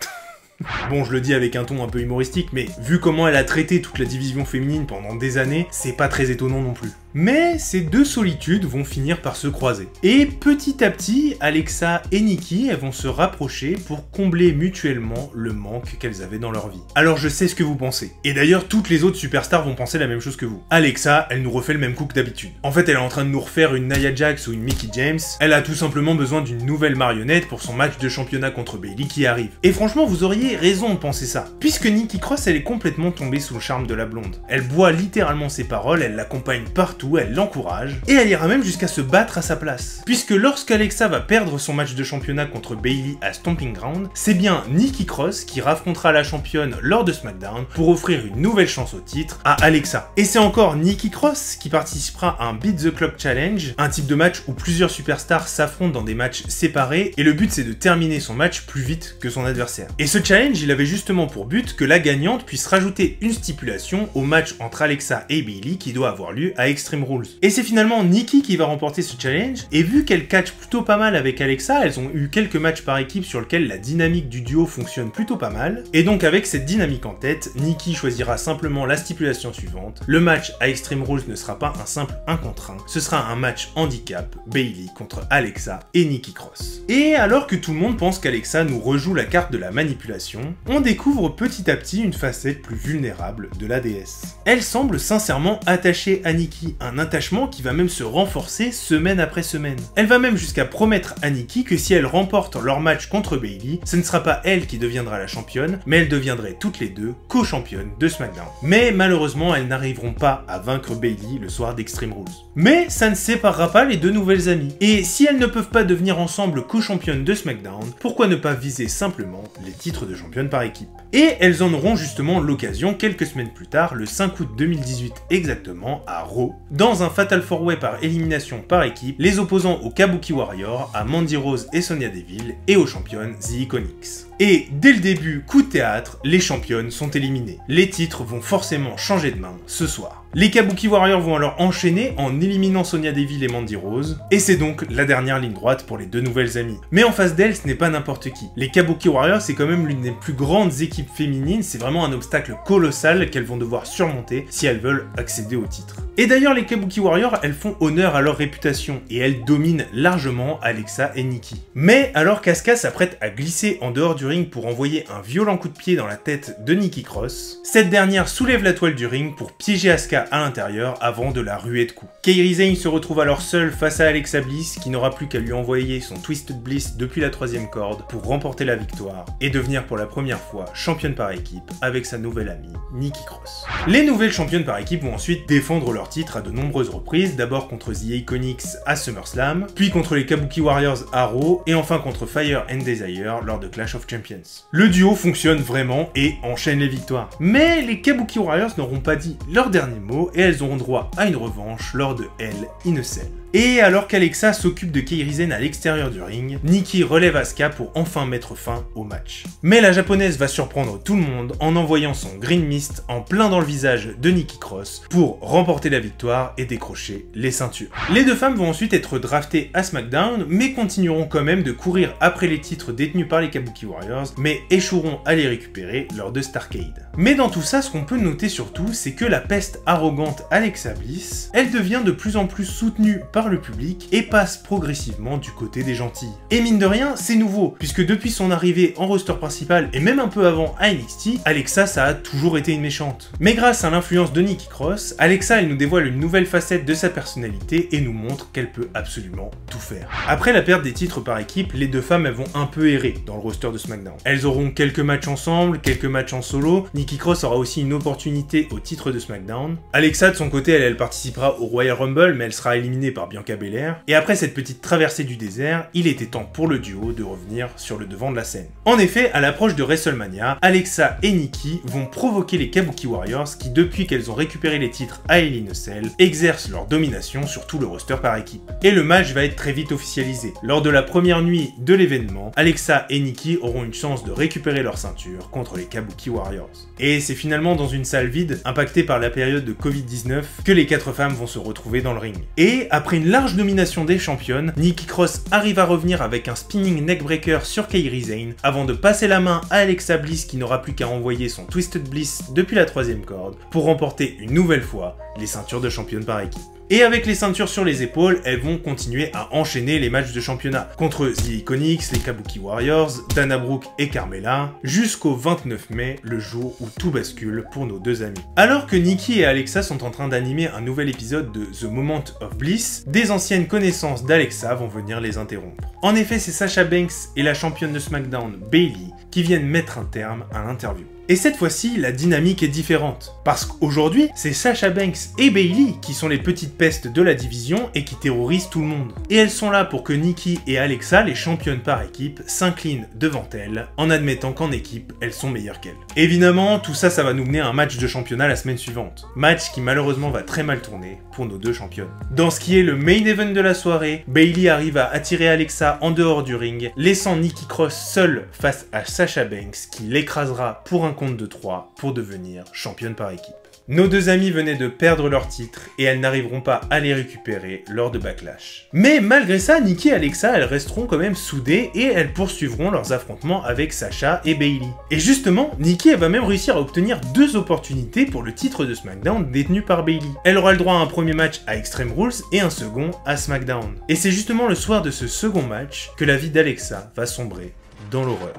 Speaker 1: Bon, je le dis avec un ton un peu humoristique, mais vu comment elle a traité toute la division féminine pendant des années, c'est pas très étonnant non plus. Mais ces deux solitudes vont finir par se croiser. Et petit à petit, Alexa et Nikki elles vont se rapprocher pour combler mutuellement le manque qu'elles avaient dans leur vie. Alors je sais ce que vous pensez. Et d'ailleurs, toutes les autres superstars vont penser la même chose que vous. Alexa, elle nous refait le même coup que d'habitude. En fait, elle est en train de nous refaire une Nia Jax ou une Mickie James. Elle a tout simplement besoin d'une nouvelle marionnette pour son match de championnat contre Bayley qui arrive. Et franchement, vous auriez raison de penser ça. Puisque Nikki Cross, elle est complètement tombée sous le charme de la blonde. Elle boit littéralement ses paroles, elle l'accompagne partout, elle l'encourage, et elle ira même jusqu'à se battre à sa place. Puisque lorsqu'Alexa va perdre son match de championnat contre Bayley à Stomping Ground, c'est bien Nikki Cross qui raffrontera la championne lors de SmackDown pour offrir une nouvelle chance au titre à Alexa. Et c'est encore Nikki Cross qui participera à un Beat the Clock Challenge, un type de match où plusieurs superstars s'affrontent dans des matchs séparés, et le but c'est de terminer son match plus vite que son adversaire. Et ce challenge, il avait justement pour but que la gagnante puisse rajouter une stipulation au match entre Alexa et Bayley qui doit avoir lieu à Extreme Rules. Et c'est finalement Nikki qui va remporter ce challenge, et vu qu'elle catch plutôt pas mal avec Alexa, elles ont eu quelques matchs par équipe sur lesquels la dynamique du duo fonctionne plutôt pas mal, et donc avec cette dynamique en tête, Nikki choisira simplement la stipulation suivante: le match à Extreme Rules ne sera pas un simple 1 contre 1, ce sera un match handicap, Bayley contre Alexa et Nikki Cross. Et alors que tout le monde pense qu'Alexa nous rejoue la carte de la manipulation, on découvre petit à petit une facette plus vulnérable de la déesse. Elle semble sincèrement attachée à Nikki, un attachement qui va même se renforcer semaine après semaine. Elle va même jusqu'à promettre à Nikki que si elle remporte leur match contre Bayley, ce ne sera pas elle qui deviendra la championne, mais elles deviendraient toutes les deux co-championnes de SmackDown. Mais malheureusement, elles n'arriveront pas à vaincre Bayley le soir d'Extreme Rules. Mais ça ne séparera pas les deux nouvelles amies. Et si elles ne peuvent pas devenir ensemble co-championnes de SmackDown, pourquoi ne pas viser simplement les titres de championne par équipe? Et elles en auront justement l'occasion quelques semaines plus tard, le 5 août 2018 exactement, à Raw, dans un Fatal 4-Way par élimination par équipe, les opposant aux Kabuki Warriors, à Mandy Rose et Sonya Deville, et aux championnes The Iconics. Et dès le début, coup de théâtre, les championnes sont éliminées. Les titres vont forcément changer de main ce soir. Les Kabuki Warriors vont alors enchaîner en éliminant Sonya Deville et Mandy Rose, et c'est donc la dernière ligne droite pour les deux nouvelles amies. Mais en face d'elles, ce n'est pas n'importe qui. Les Kabuki Warriors, c'est quand même l'une des plus grandes équipes féminines, c'est vraiment un obstacle colossal qu'elles vont devoir surmonter si elles veulent accéder au titre. Et d'ailleurs, les Kabuki Warriors, elles font honneur à leur réputation, et elles dominent largement Alexa et Nikki. Mais alors qu'Asuka s'apprête à glisser en dehors du ring pour envoyer un violent coup de pied dans la tête de Nikki Cross, cette dernière soulève la toile du ring pour piéger Asuka à l'intérieur avant de la ruer de coups. Kairi Sane se retrouve alors seule face à Alexa Bliss qui n'aura plus qu'à lui envoyer son Twisted Bliss depuis la 3e corde pour remporter la victoire et devenir pour la première fois championne par équipe avec sa nouvelle amie Nikki Cross. Les nouvelles championnes par équipe vont ensuite défendre leur titre à de nombreuses reprises, d'abord contre The Iconics à SummerSlam, puis contre les Kabuki Warriors à Raw et enfin contre Fire and Desire lors de Clash of Champions. Le duo fonctionne vraiment et enchaîne les victoires. Mais les Kabuki Warriors n'auront pas dit leur dernier mot et elles auront droit à une revanche lors de Hell in a Cell. Et alors qu'Alexa s'occupe de Kairi Sane à l'extérieur du ring, Nikki relève Asuka pour enfin mettre fin au match. Mais la japonaise va surprendre tout le monde en envoyant son Green Mist en plein dans le visage de Nikki Cross pour remporter la victoire et décrocher les ceintures. Les deux femmes vont ensuite être draftées à SmackDown, mais continueront quand même de courir après les titres détenus par les Kabuki Warriors, mais échoueront à les récupérer lors de Starrcade. Mais dans tout ça, ce qu'on peut noter surtout, c'est que la peste arrogante Alexa Bliss, elle devient de plus en plus soutenue par le public et passe progressivement du côté des gentils. Et mine de rien, c'est nouveau, puisque depuis son arrivée en roster principal et même un peu avant à NXT, Alexa ça a toujours été une méchante. Mais grâce à l'influence de Nikki Cross, Alexa elle nous dévoile une nouvelle facette de sa personnalité et nous montre qu'elle peut absolument tout faire. Après la perte des titres par équipe, les deux femmes elles vont un peu errer dans le roster de SmackDown. Elles auront quelques matchs ensemble, quelques matchs en solo, Nikki Cross aura aussi une opportunité au titre de SmackDown. Alexa de son côté elle participera au Royal Rumble mais elle sera éliminée par Bianca Belair, et après cette petite traversée du désert, il était temps pour le duo de revenir sur le devant de la scène. En effet, à l'approche de WrestleMania, Alexa et Nikki vont provoquer les Kabuki Warriors qui, depuis qu'elles ont récupéré les titres à Hell in a Cell, exercent leur domination sur tout le roster par équipe. Et le match va être très vite officialisé. Lors de la première nuit de l'événement, Alexa et Nikki auront une chance de récupérer leur ceinture contre les Kabuki Warriors. Et c'est finalement dans une salle vide, impactée par la période de Covid-19, que les 4 femmes vont se retrouver dans le ring. Et après une large domination des championnes, Nikki Cross arrive à revenir avec un spinning neckbreaker sur Kairi Sane avant de passer la main à Alexa Bliss qui n'aura plus qu'à envoyer son Twisted Bliss depuis la 3e corde pour remporter une nouvelle fois les ceintures de championne par équipe. Et avec les ceintures sur les épaules, elles vont continuer à enchaîner les matchs de championnat contre The Iconics, les Kabuki Warriors, Dana Brooke et Carmella, jusqu'au 29 mai, le jour où tout bascule pour nos deux amis. Alors que Nikki et Alexa sont en train d'animer un nouvel épisode de The Moment of Bliss, des anciennes connaissances d'Alexa vont venir les interrompre. En effet, c'est Sasha Banks et la championne de SmackDown, Bayley, qui viennent mettre un terme à l'interview. Et cette fois-ci, la dynamique est différente. Parce qu'aujourd'hui, c'est Sasha Banks et Bayley qui sont les petites pestes de la division et qui terrorisent tout le monde. Et elles sont là pour que Nikki et Alexa, les championnes par équipe, s'inclinent devant elles, en admettant qu'en équipe, elles sont meilleures qu'elles. Évidemment, tout ça, ça va nous mener à un match de championnat la semaine suivante. Match qui malheureusement va très mal tourner pour nos deux championnes. Dans ce qui est le main event de la soirée, Bayley arrive à attirer Alexa en dehors du ring, laissant Nikki Cross seule face à Sasha Banks, qui l'écrasera pour un compte de 3 pour devenir championne par équipe. Nos deux amies venaient de perdre leur titre et elles n'arriveront pas à les récupérer lors de Backlash. Mais malgré ça, Nikki et Alexa, elles resteront quand même soudées et elles poursuivront leurs affrontements avec Sasha et Bayley. Et justement, Nikki elle va même réussir à obtenir 2 opportunités pour le titre de SmackDown détenu par Bayley. Elle aura le droit à un premier match à Extreme Rules et un second à SmackDown. Et c'est justement le soir de ce second match que la vie d'Alexa va sombrer dans l'horreur.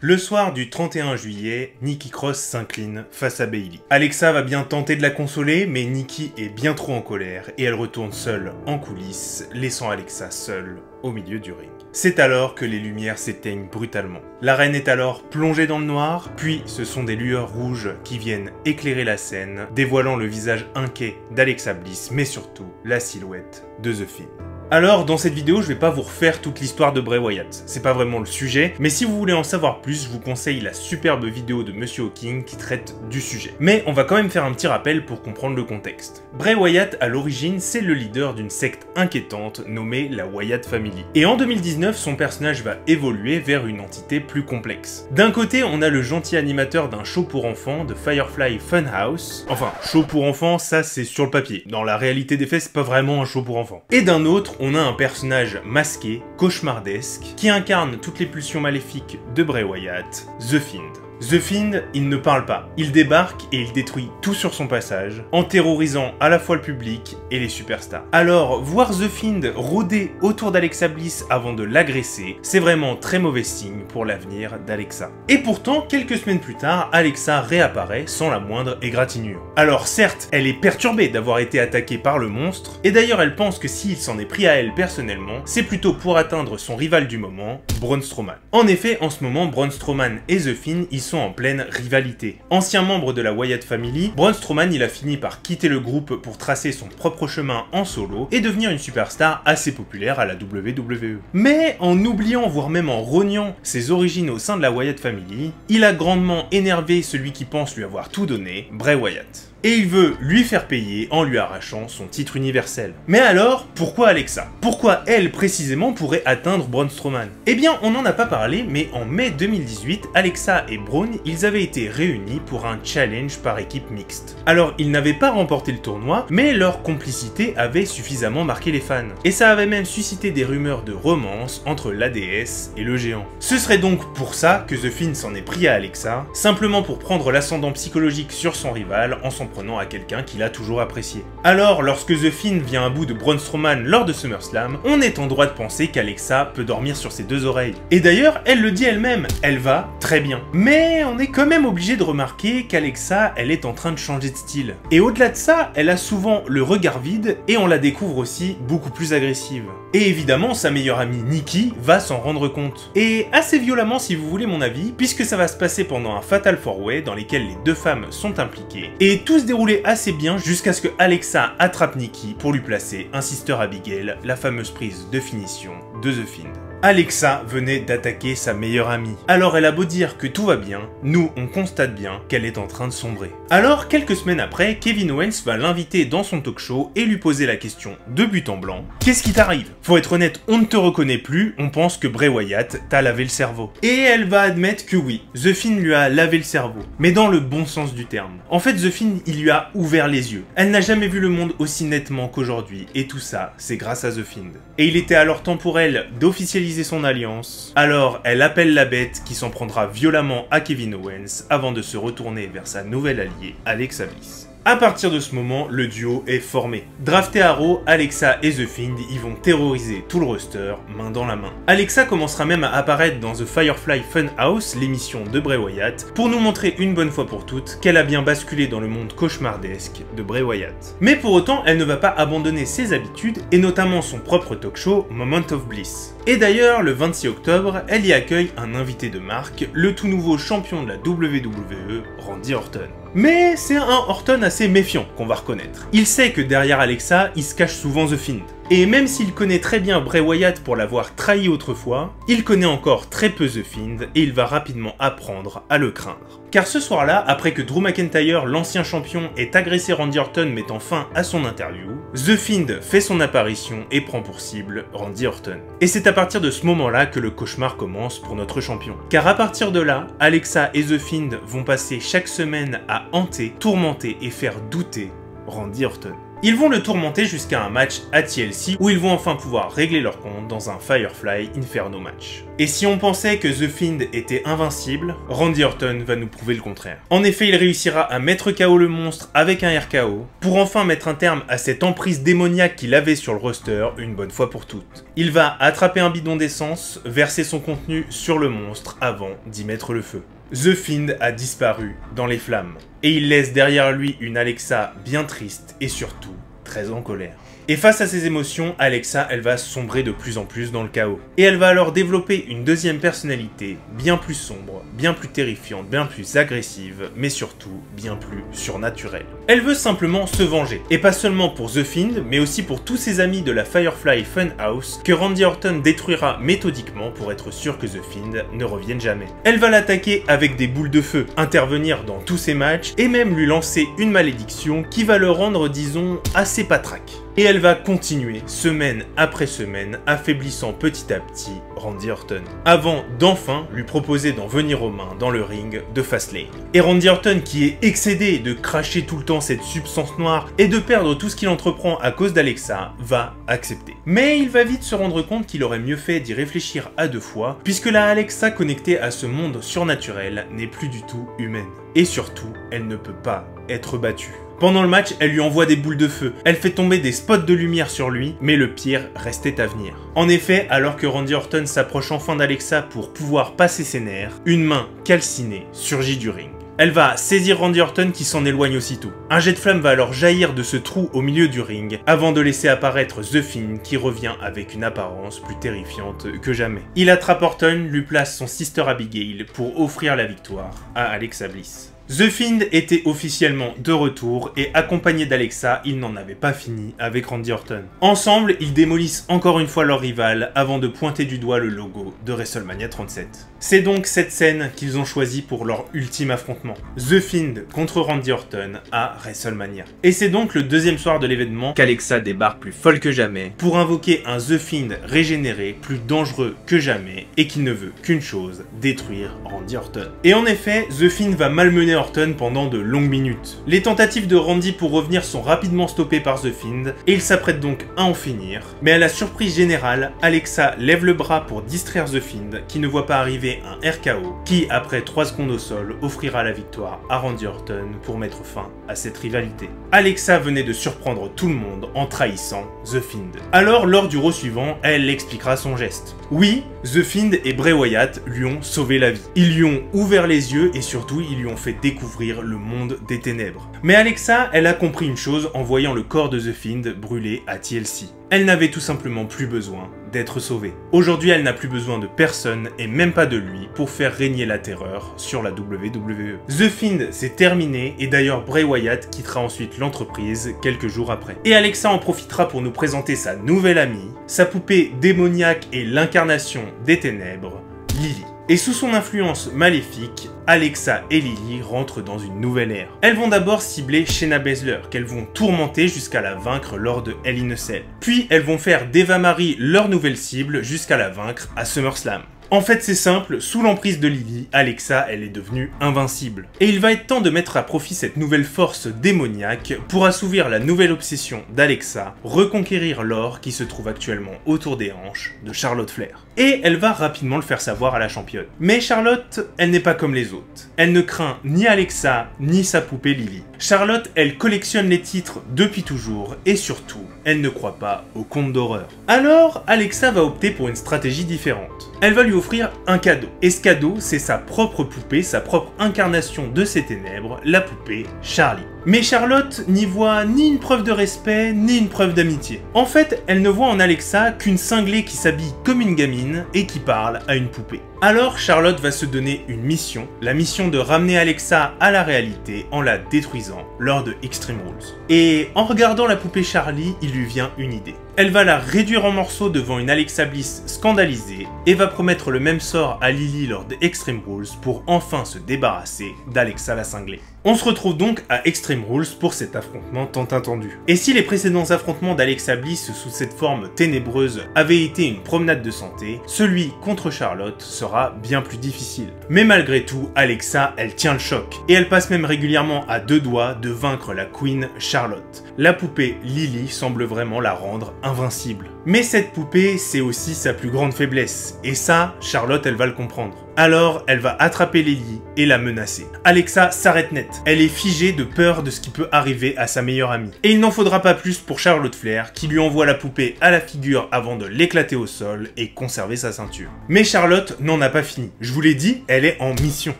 Speaker 1: Le soir du 31 juillet, Nikki Cross s'incline face à Bayley. Alexa va bien tenter de la consoler, mais Nikki est bien trop en colère et elle retourne seule en coulisses, laissant Alexa seule au milieu du ring. C'est alors que les lumières s'éteignent brutalement. L'arène est alors plongée dans le noir, puis ce sont des lueurs rouges qui viennent éclairer la scène, dévoilant le visage inquiet d'Alexa Bliss, mais surtout la silhouette de The Fiend. Alors, dans cette vidéo, je vais pas vous refaire toute l'histoire de Bray Wyatt, c'est pas vraiment le sujet, mais si vous voulez en savoir plus, je vous conseille la superbe vidéo de Monsieur Hawking qui traite du sujet. Mais on va quand même faire un petit rappel pour comprendre le contexte. Bray Wyatt, à l'origine, c'est le leader d'une secte inquiétante nommée la Wyatt Family. Et en 2019, son personnage va évoluer vers une entité plus complexe. D'un côté, on a le gentil animateur d'un show pour enfants de Firefly Funhouse. Enfin, show pour enfants, ça c'est sur le papier. Dans la réalité des faits, c'est pas vraiment un show pour enfants. Et d'un autre, on a un personnage masqué, cauchemardesque, qui incarne toutes les pulsions maléfiques de Bray Wyatt, The Fiend. The Fiend, il ne parle pas. Il débarque et il détruit tout sur son passage, en terrorisant à la fois le public et les superstars. Alors, voir The Fiend rôder autour d'Alexa Bliss avant de l'agresser, c'est vraiment très mauvais signe pour l'avenir d'Alexa. Et pourtant, quelques semaines plus tard, Alexa réapparaît sans la moindre égratignure. Alors certes, elle est perturbée d'avoir été attaquée par le monstre, et d'ailleurs elle pense que s'il s'en est pris à elle personnellement, c'est plutôt pour atteindre son rival du moment, Braun Strowman. En effet, en ce moment, Braun Strowman et The Fiend, ils sont en pleine rivalité. Ancien membre de la Wyatt Family, Braun Strowman il a fini par quitter le groupe pour tracer son propre chemin en solo et devenir une superstar assez populaire à la WWE. Mais en oubliant, voire même en rognant ses origines au sein de la Wyatt Family, il a grandement énervé celui qui pense lui avoir tout donné, Bray Wyatt. Et il veut lui faire payer en lui arrachant son titre universel. Mais alors, pourquoi Alexa? Pourquoi elle, précisément, pourrait atteindre Braun Strowman? Eh bien, on n'en a pas parlé, mais en mai 2018, Alexa et Braun, ils avaient été réunis pour un challenge par équipe mixte. Alors, ils n'avaient pas remporté le tournoi, mais leur complicité avait suffisamment marqué les fans. Et ça avait même suscité des rumeurs de romance entre la déesse et le géant. Ce serait donc pour ça que The Fiend s'en est pris à Alexa, simplement pour prendre l'ascendant psychologique sur son rival en s'en prenant à quelqu'un qu'il a toujours apprécié. Alors, lorsque The Fiend vient à bout de Braun Strowman lors de SummerSlam, on est en droit de penser qu'Alexa peut dormir sur ses deux oreilles. Et d'ailleurs, elle le dit elle-même, elle va très bien. Mais on est quand même obligé de remarquer qu'Alexa, elle est en train de changer de style. Et au-delà de ça, elle a souvent le regard vide et on la découvre aussi beaucoup plus agressive. Et évidemment, sa meilleure amie Nikki va s'en rendre compte. Et assez violemment si vous voulez mon avis, puisque ça va se passer pendant un Fatal 4-Way dans lequel les deux femmes sont impliquées. Et tout se déroulait assez bien jusqu'à ce que Alexa attrape Nikki pour lui placer un Sister Abigail, la fameuse prise de finition de The Fiend. Alexa venait d'attaquer sa meilleure amie. Alors elle a beau dire que tout va bien, nous on constate bien qu'elle est en train de sombrer. Alors quelques semaines après, Kevin Owens va l'inviter dans son talk show et lui poser la question de but en blanc. Qu'est-ce qui t'arrive? Faut être honnête, on ne te reconnaît plus, on pense que Bray Wyatt t'a lavé le cerveau. Et elle va admettre que oui, The Fiend lui a lavé le cerveau, mais dans le bon sens du terme. En fait, The Fiend, il lui a ouvert les yeux. Elle n'a jamais vu le monde aussi nettement qu'aujourd'hui, et tout ça, c'est grâce à The Fiend. Et il était alors temps pour elle d'officialiser son alliance, alors elle appelle la bête qui s'en prendra violemment à Kevin Owens avant de se retourner vers sa nouvelle alliée, Alexa Bliss. À partir de ce moment, le duo est formé. Drafté à Raw, Alexa et The Fiend y vont terroriser tout le roster, main dans la main. Alexa commencera même à apparaître dans The Firefly Funhouse, l'émission de Bray Wyatt, pour nous montrer une bonne fois pour toutes qu'elle a bien basculé dans le monde cauchemardesque de Bray Wyatt. Mais pour autant, elle ne va pas abandonner ses habitudes, et notamment son propre talk show, Moment of Bliss. Et d'ailleurs, le 26 octobre, elle y accueille un invité de marque, le tout nouveau champion de la WWE, Randy Orton. Mais c'est un Orton assez méfiant qu'on va reconnaître. Il sait que derrière Alexa, il se cache souvent The Fiend. Et même s'il connaît très bien Bray Wyatt pour l'avoir trahi autrefois, il connaît encore très peu The Fiend et il va rapidement apprendre à le craindre. Car ce soir-là, après que Drew McIntyre, l'ancien champion, ait agressé Randy Orton mettant fin à son interview, The Fiend fait son apparition et prend pour cible Randy Orton. Et c'est à partir de ce moment-là que le cauchemar commence pour notre champion. Car à partir de là, Alexa et The Fiend vont passer chaque semaine à hanter, tourmenter et faire douter Randy Orton. Ils vont le tourmenter jusqu'à un match à TLC où ils vont enfin pouvoir régler leur compte dans un Firefly Inferno match. Et si on pensait que The Fiend était invincible, Randy Orton va nous prouver le contraire. En effet, il réussira à mettre KO le monstre avec un RKO, pour enfin mettre un terme à cette emprise démoniaque qu'il avait sur le roster une bonne fois pour toutes. Il va attraper un bidon d'essence, verser son contenu sur le monstre avant d'y mettre le feu. The Fiend a disparu dans les flammes, et il laisse derrière lui une Alexa bien triste et surtout très en colère. Et face à ces émotions, Alexa, elle va sombrer de plus en plus dans le chaos. Et elle va alors développer une deuxième personnalité, bien plus sombre, bien plus terrifiante, bien plus agressive, mais surtout bien plus surnaturelle. Elle veut simplement se venger. Et pas seulement pour The Fiend, mais aussi pour tous ses amis de la Firefly Funhouse, que Randy Orton détruira méthodiquement pour être sûr que The Fiend ne revienne jamais. Elle va l'attaquer avec des boules de feu, intervenir dans tous ses matchs, et même lui lancer une malédiction qui va le rendre, disons, assez patraque. Et elle va continuer, semaine après semaine, affaiblissant petit à petit Randy Orton, avant d'enfin lui proposer d'en venir aux mains dans le ring de Fastlane. Et Randy Orton, qui est excédé de cracher tout le temps cette substance noire et de perdre tout ce qu'il entreprend à cause d'Alexa, va accepter. Mais il va vite se rendre compte qu'il aurait mieux fait d'y réfléchir à deux fois, puisque la Alexa connectée à ce monde surnaturel n'est plus du tout humaine. Et surtout, elle ne peut pas être battue. Pendant le match, elle lui envoie des boules de feu, elle fait tomber des spots de lumière sur lui, mais le pire restait à venir. En effet, alors que Randy Orton s'approche enfin d'Alexa pour pouvoir passer ses nerfs, une main calcinée surgit du ring. Elle va saisir Randy Orton qui s'en éloigne aussitôt. Un jet de flamme va alors jaillir de ce trou au milieu du ring, avant de laisser apparaître The Fiend qui revient avec une apparence plus terrifiante que jamais. Il attrape Orton, lui place son Sister Abigail pour offrir la victoire à Alexa Bliss. The Fiend était officiellement de retour et accompagné d'Alexa, ils n'en avaient pas fini avec Randy Orton. Ensemble, ils démolissent encore une fois leur rival avant de pointer du doigt le logo de WrestleMania 37. C'est donc cette scène qu'ils ont choisie pour leur ultime affrontement. The Fiend contre Randy Orton à WrestleMania. Et c'est donc le deuxième soir de l'événement qu'Alexa débarque plus folle que jamais pour invoquer un The Fiend régénéré, plus dangereux que jamais et qui ne veut qu'une chose, détruire Randy Orton. Et en effet, The Fiend va malmener Orton pendant de longues minutes. Les tentatives de Randy pour revenir sont rapidement stoppées par The Fiend et il s'apprête donc à en finir. Mais à la surprise générale, Alexa lève le bras pour distraire The Fiend qui ne voit pas arriver un RKO qui, après 3 secondes au sol, offrira la victoire à Randy Orton pour mettre fin à cette rivalité. Alexa venait de surprendre tout le monde en trahissant The Fiend. Alors, lors du Raw suivant, elle expliquera son geste. Oui, The Fiend et Bray Wyatt lui ont sauvé la vie. Ils lui ont ouvert les yeux et surtout, ils lui ont fait découvrir le monde des ténèbres. Mais Alexa, elle a compris une chose en voyant le corps de The Fiend brûler à TLC. Elle n'avait tout simplement plus besoin d'être sauvée. Aujourd'hui, elle n'a plus besoin de personne et même pas de lui pour faire régner la terreur sur la WWE. The Fiend, c'est terminé et d'ailleurs Bray Wyatt quittera ensuite l'entreprise quelques jours après. Et Alexa en profitera pour nous présenter sa nouvelle amie, sa poupée démoniaque et l'incarnation des ténèbres, Lily. Et sous son influence maléfique, Alexa et Lily rentrent dans une nouvelle ère. Elles vont d'abord cibler Shayna Baszler, qu'elles vont tourmenter jusqu'à la vaincre lors de Hell in a Cell. Puis elles vont faire d'Eva Marie leur nouvelle cible jusqu'à la vaincre à SummerSlam. En fait, c'est simple, sous l'emprise de Lily, Alexa, elle est devenue invincible. Et il va être temps de mettre à profit cette nouvelle force démoniaque pour assouvir la nouvelle obsession d'Alexa, reconquérir l'or qui se trouve actuellement autour des hanches de Charlotte Flair. Et elle va rapidement le faire savoir à la championne. Mais Charlotte, elle n'est pas comme les autres. Elle ne craint ni Alexa, ni sa poupée Lily. Charlotte, elle collectionne les titres depuis toujours, et surtout, elle ne croit pas aux contes d'horreur. Alors, Alexa va opter pour une stratégie différente. Elle va lui offrir un cadeau. Et ce cadeau, c'est sa propre poupée, sa propre incarnation de ses ténèbres, la poupée Charlie. Mais Charlotte n'y voit ni une preuve de respect, ni une preuve d'amitié. En fait, elle ne voit en Alexa qu'une cinglée qui s'habille comme une gamine et qui parle à une poupée. Alors Charlotte va se donner une mission, la mission de ramener Alexa à la réalité en la détruisant lors de Extreme Rules. Et en regardant la poupée Charlie, il lui vient une idée. Elle va la réduire en morceaux devant une Alexa Bliss scandalisée et va promettre le même sort à Lily lors de Extreme Rules pour enfin se débarrasser d'Alexa la cinglée. On se retrouve donc à Extreme Rules pour cet affrontement tant attendu. Et si les précédents affrontements d'Alexa Bliss sous cette forme ténébreuse avaient été une promenade de santé, celui contre Charlotte sera bien plus difficile. Mais malgré tout, Alexa, elle tient le choc. Et elle passe même régulièrement à 2 doigts de vaincre la Queen Charlotte. La poupée Lily semble vraiment la rendre invincible. Mais cette poupée, c'est aussi sa plus grande faiblesse. Et ça, Charlotte, elle va le comprendre. Alors, elle va attraper Lily et la menacer. Alexa s'arrête net. Elle est figée de peur de ce qui peut arriver à sa meilleure amie. Et il n'en faudra pas plus pour Charlotte Flair, qui lui envoie la poupée à la figure avant de l'éclater au sol et conserver sa ceinture. Mais Charlotte n'en a pas fini. Je vous l'ai dit, elle est en mission.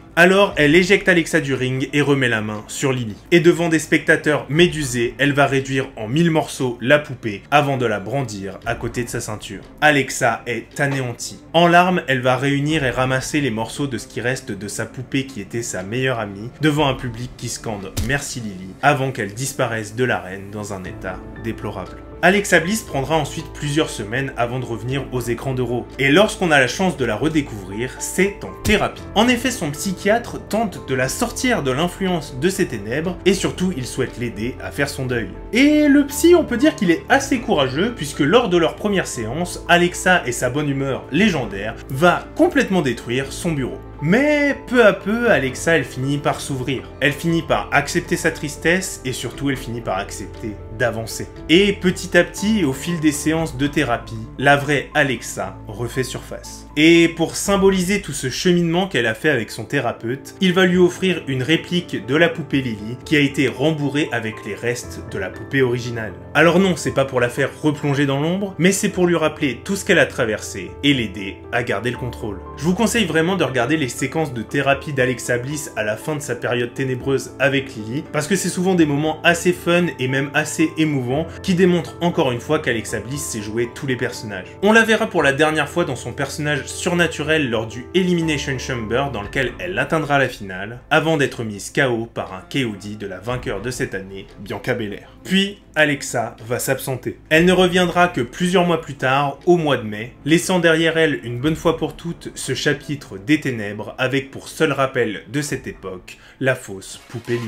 Speaker 1: Alors elle éjecte Alexa du ring et remet la main sur Lily. Et devant des spectateurs médusés, elle va réduire en 1000 morceaux la poupée avant de la brandir à côté de sa ceinture. Alexa est anéantie. En larmes, elle va réunir et ramasser les morceaux de ce qui reste de sa poupée qui était sa meilleure amie devant un public qui scande « Merci Lily » avant qu'elle disparaisse de l'arène dans un état déplorable. Alexa Bliss prendra ensuite plusieurs semaines avant de revenir aux écrans de Raw. Et lorsqu'on a la chance de la redécouvrir, c'est en thérapie. En effet, son psychiatre tente de la sortir de l'influence de ses ténèbres et surtout, il souhaite l'aider à faire son deuil. Et le psy, on peut dire qu'il est assez courageux puisque lors de leur première séance, Alexa et sa bonne humeur légendaire va complètement détruire son bureau. Mais peu à peu, Alexa, elle finit par s'ouvrir. Elle finit par accepter sa tristesse et surtout, elle finit par accepter d'avancer. Et petit à petit, au fil des séances de thérapie, la vraie Alexa refait surface. Et pour symboliser tout ce cheminement qu'elle a fait avec son thérapeute, il va lui offrir une réplique de la poupée Lily qui a été rembourrée avec les restes de la poupée originale. Alors non, c'est pas pour la faire replonger dans l'ombre, mais c'est pour lui rappeler tout ce qu'elle a traversé et l'aider à garder le contrôle. Je vous conseille vraiment de regarder les séquences de thérapie d'Alexa Bliss à la fin de sa période ténébreuse avec Lily, parce que c'est souvent des moments assez fun et même assez émouvants qui démontrent encore une fois qu'Alexa Bliss sait jouer tous les personnages. On la verra pour la dernière fois dans son personnage surnaturel lors du Elimination Chamber dans lequel elle atteindra la finale, avant d'être mise KO par un KOD de la vainqueur de cette année, Bianca Belair. Puis, Alexa va s'absenter. Elle ne reviendra que plusieurs mois plus tard, au mois de mai, laissant derrière elle une bonne fois pour toutes ce chapitre des ténèbres avec pour seul rappel de cette époque, la fausse poupée Lily.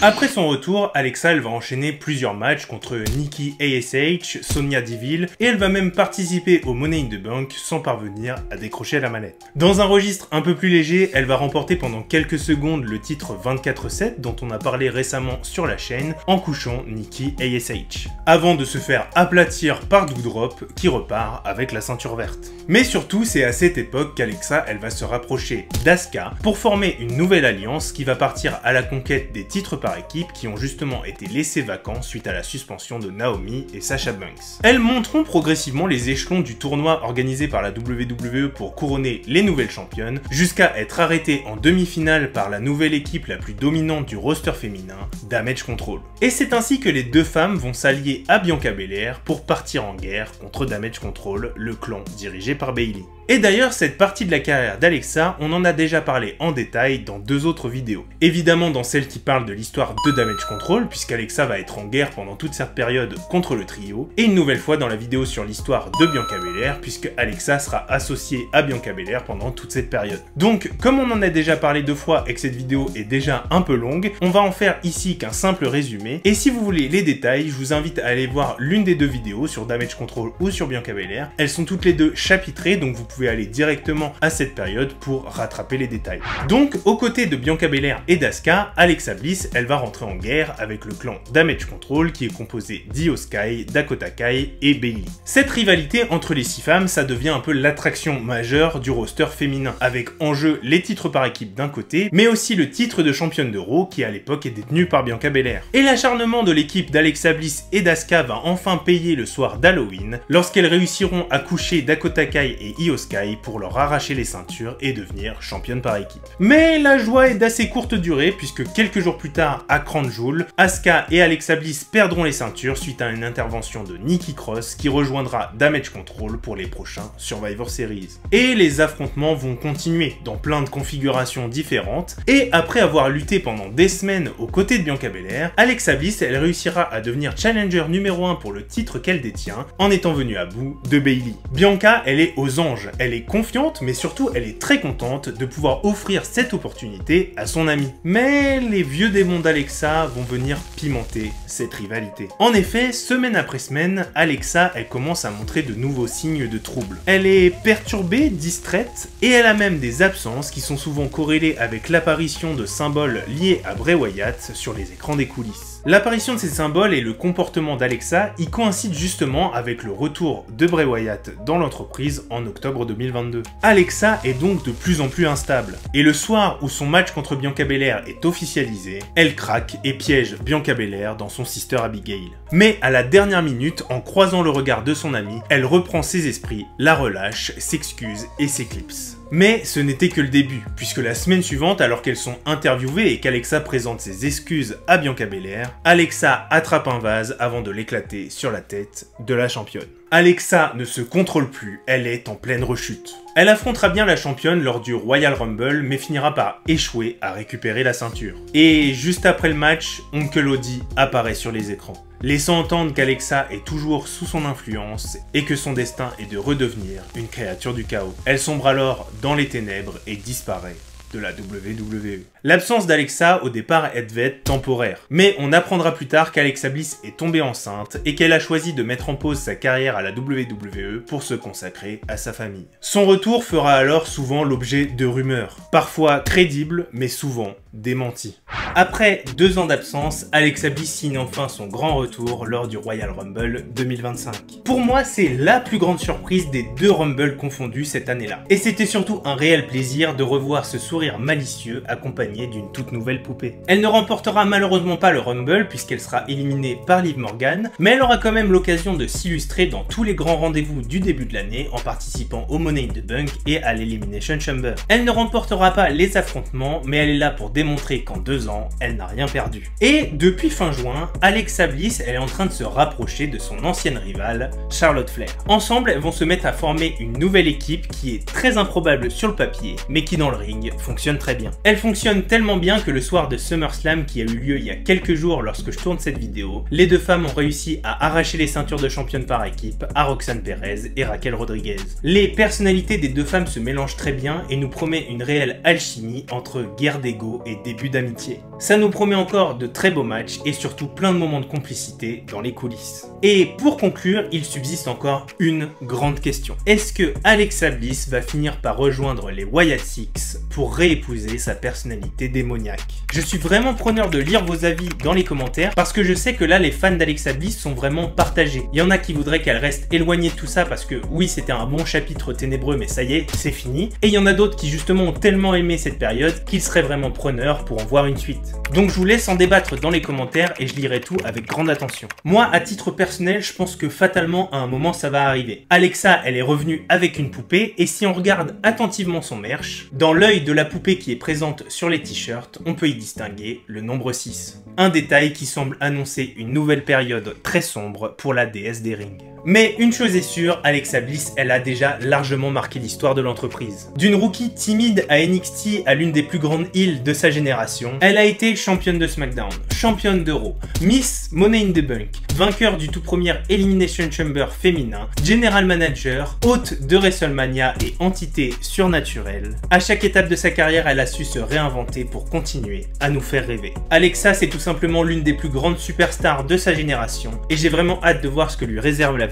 Speaker 1: Après son retour, Alexa elle va enchaîner plusieurs matchs contre Nikki ASH, Sonya Deville et elle va même participer au Money in the Bank sans parvenir à décrocher la manette. Dans un registre un peu plus léger, elle va remporter pendant quelques secondes le titre 24/7 dont on a parlé récemment sur la chaîne en couchant Nikki ASH, avant de se faire aplatir par Doudrop qui repart avec la ceinture verte. Mais surtout, c'est à cette époque qu'Alexa elle va se rapprocher d'Asuka pour former une nouvelle alliance qui va partir à la conquête des titres par équipe qui ont justement été laissés vacants suite à la suspension de Naomi et Sasha Banks. Elles monteront progressivement les échelons du tournoi organisé par la WWE pour couronner les nouvelles championnes, jusqu'à être arrêtées en demi-finale par la nouvelle équipe la plus dominante du roster féminin, Damage Control. Et c'est ainsi que les deux femmes vont s'allier à Bianca Belair pour partir en guerre contre Damage Control, le clan dirigé par Bayley. Et d'ailleurs, cette partie de la carrière d'Alexa, on en a déjà parlé en détail dans deux autres vidéos. Évidemment dans celle qui parle de l'histoire de Damage Control, puisqu'Alexa va être en guerre pendant toute cette période contre le trio, et une nouvelle fois dans la vidéo sur l'histoire de Bianca Belair, puisque Alexa sera associée à Bianca Belair pendant toute cette période. Donc, comme on en a déjà parlé deux fois et que cette vidéo est déjà un peu longue, on va en faire ici qu'un simple résumé, et si vous voulez les détails, je vous invite à aller voir l'une des deux vidéos sur Damage Control ou sur Bianca Belair. Elles sont toutes les deux chapitrées, donc vous pouvez aller directement à cette période pour rattraper les détails. Donc, aux côtés de Bianca Belair et d'Asuka, Alexa Bliss, elle va rentrer en guerre avec le clan Damage Control qui est composé d'Io Sky, Dakota Kai et Bayley. Cette rivalité entre les 6 femmes, ça devient un peu l'attraction majeure du roster féminin, avec en jeu les titres par équipe d'un côté, mais aussi le titre de championne de Raw qui à l'époque est détenu par Bianca Belair. Et l'acharnement de l'équipe d'Alexa Bliss et d'Asuka va enfin payer le soir d'Halloween, lorsqu'elles réussiront à coucher Dakota Kai et Io Sky pour leur arracher les ceintures et devenir championne par équipe. Mais la joie est d'assez courte durée puisque quelques jours plus tard à Crown Jewel, Asuka et Alexa Bliss perdront les ceintures suite à une intervention de Nikki Cross qui rejoindra Damage Control pour les prochains Survivor Series. Et les affrontements vont continuer dans plein de configurations différentes et après avoir lutté pendant des semaines aux côtés de Bianca Belair, Alexa Bliss elle réussira à devenir challenger numéro 1 pour le titre qu'elle détient en étant venue à bout de Bayley. Bianca elle est aux anges, elle est confiante mais surtout elle est très contente de pouvoir offrir cette opportunité à son amie. Mais les vieux démons d'Alexa vont venir pimenter cette rivalité. En effet, semaine après semaine, Alexa elle commence à montrer de nouveaux signes de trouble. Elle est perturbée, distraite et elle a même des absences qui sont souvent corrélées avec l'apparition de symboles liés à Bray Wyatt sur les écrans des coulisses. L'apparition de ces symboles et le comportement d'Alexa y coïncident justement avec le retour de Bray Wyatt dans l'entreprise en octobre 2022. Alexa est donc de plus en plus instable, et le soir où son match contre Bianca Belair est officialisé, elle craque et piège Bianca Belair dans son sister Abigail. Mais à la dernière minute, en croisant le regard de son amie, elle reprend ses esprits, la relâche, s'excuse et s'éclipse. Mais ce n'était que le début, puisque la semaine suivante, alors qu'elles sont interviewées et qu'Alexa présente ses excuses à Bianca Belair, Alexa attrape un vase avant de l'éclater sur la tête de la championne. Alexa ne se contrôle plus, elle est en pleine rechute. Elle affrontera bien la championne lors du Royal Rumble, mais finira par échouer à récupérer la ceinture. Et juste après le match, Onkel Odi apparaît sur les écrans, laissant entendre qu'Alexa est toujours sous son influence et que son destin est de redevenir une créature du chaos. Elle sombre alors dans les ténèbres et disparaît de la WWE. L'absence d'Alexa au départ devait être temporaire, mais on apprendra plus tard qu'Alexa Bliss est tombée enceinte et qu'elle a choisi de mettre en pause sa carrière à la WWE pour se consacrer à sa famille. Son retour fera alors souvent l'objet de rumeurs, parfois crédibles mais souvent démenties. Après 2 ans d'absence, Alexa Bliss signe enfin son grand retour lors du Royal Rumble 2025. Pour moi, c'est la plus grande surprise des 2 Rumble confondus cette année-là. Et c'était surtout un réel plaisir de revoir ce sourire malicieux accompagné d'une toute nouvelle poupée. Elle ne remportera malheureusement pas le Rumble puisqu'elle sera éliminée par Liv Morgan, mais elle aura quand même l'occasion de s'illustrer dans tous les grands rendez-vous du début de l'année en participant au Money in the Bank et à l'Elimination Chamber. Elle ne remportera pas les affrontements, mais elle est là pour démontrer qu'en 2 ans, elle n'a rien perdu. Et depuis fin juin, Alexa Bliss, elle est en train de se rapprocher de son ancienne rivale, Charlotte Flair. Ensemble, elles vont se mettre à former une nouvelle équipe qui est très improbable sur le papier, mais qui dans le ring fonctionne très bien. Elle fonctionne tellement bien que le soir de SummerSlam qui a eu lieu il y a quelques jours lorsque je tourne cette vidéo, les 2 femmes ont réussi à arracher les ceintures de championne par équipe à Roxanne Perez et Raquel Rodriguez. Les personnalités des 2 femmes se mélangent très bien et nous promet une réelle alchimie entre guerre d'ego et début d'amitié. Ça nous promet encore de très beaux matchs et surtout plein de moments de complicité dans les coulisses. Et pour conclure, il subsiste encore une grande question. Est-ce que Alexa Bliss va finir par rejoindre les Wyatt Six pour réépouser sa personnalité démoniaque? Je suis vraiment preneur de lire vos avis dans les commentaires parce que je sais que là les fans d'Alexa Bliss sont vraiment partagés. Il y en a qui voudraient qu'elle reste éloignée de tout ça parce que oui, c'était un bon chapitre ténébreux mais ça y est, c'est fini. Et il y en a d'autres qui justement ont tellement aimé cette période qu'ils seraient vraiment preneurs pour en voir une suite. Donc je vous laisse en débattre dans les commentaires et je lirai tout avec grande attention. Moi, à titre personnel, je pense que fatalement à un moment ça va arriver. Alexa, elle est revenue avec une poupée et si on regarde attentivement son merch, dans l'œil de la poupée qui est présente sur les t-shirts, on peut y distinguer le nombre 6. Un détail qui semble annoncer une nouvelle période très sombre pour la déesse des rings. Mais une chose est sûre, Alexa Bliss, elle a déjà largement marqué l'histoire de l'entreprise. D'une rookie timide à NXT à l'une des plus grandes heels de sa génération, elle a été championne de SmackDown, championne de Raw, Miss Money in the Bank, vainqueur du tout premier Elimination Chamber féminin, General Manager, hôte de WrestleMania et entité surnaturelle. À chaque étape de sa carrière, elle a su se réinventer pour continuer à nous faire rêver. Alexa, c'est tout simplement l'une des plus grandes superstars de sa génération et j'ai vraiment hâte de voir ce que lui réserve l'avenir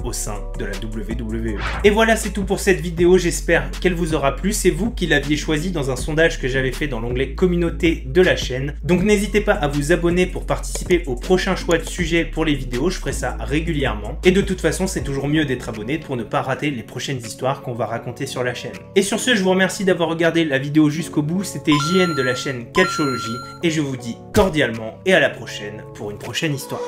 Speaker 1: au sein de la WWE. Et voilà, c'est tout pour cette vidéo, j'espère qu'elle vous aura plu. C'est vous qui l'aviez choisi dans un sondage que j'avais fait dans l'onglet communauté de la chaîne. Donc n'hésitez pas à vous abonner pour participer au prochain choix de sujets pour les vidéos, je ferai ça régulièrement. Et de toute façon, c'est toujours mieux d'être abonné pour ne pas rater les prochaines histoires qu'on va raconter sur la chaîne. Et sur ce, je vous remercie d'avoir regardé la vidéo jusqu'au bout, c'était JN de la chaîne Catchology et je vous dis cordialement et à la prochaine pour une prochaine histoire.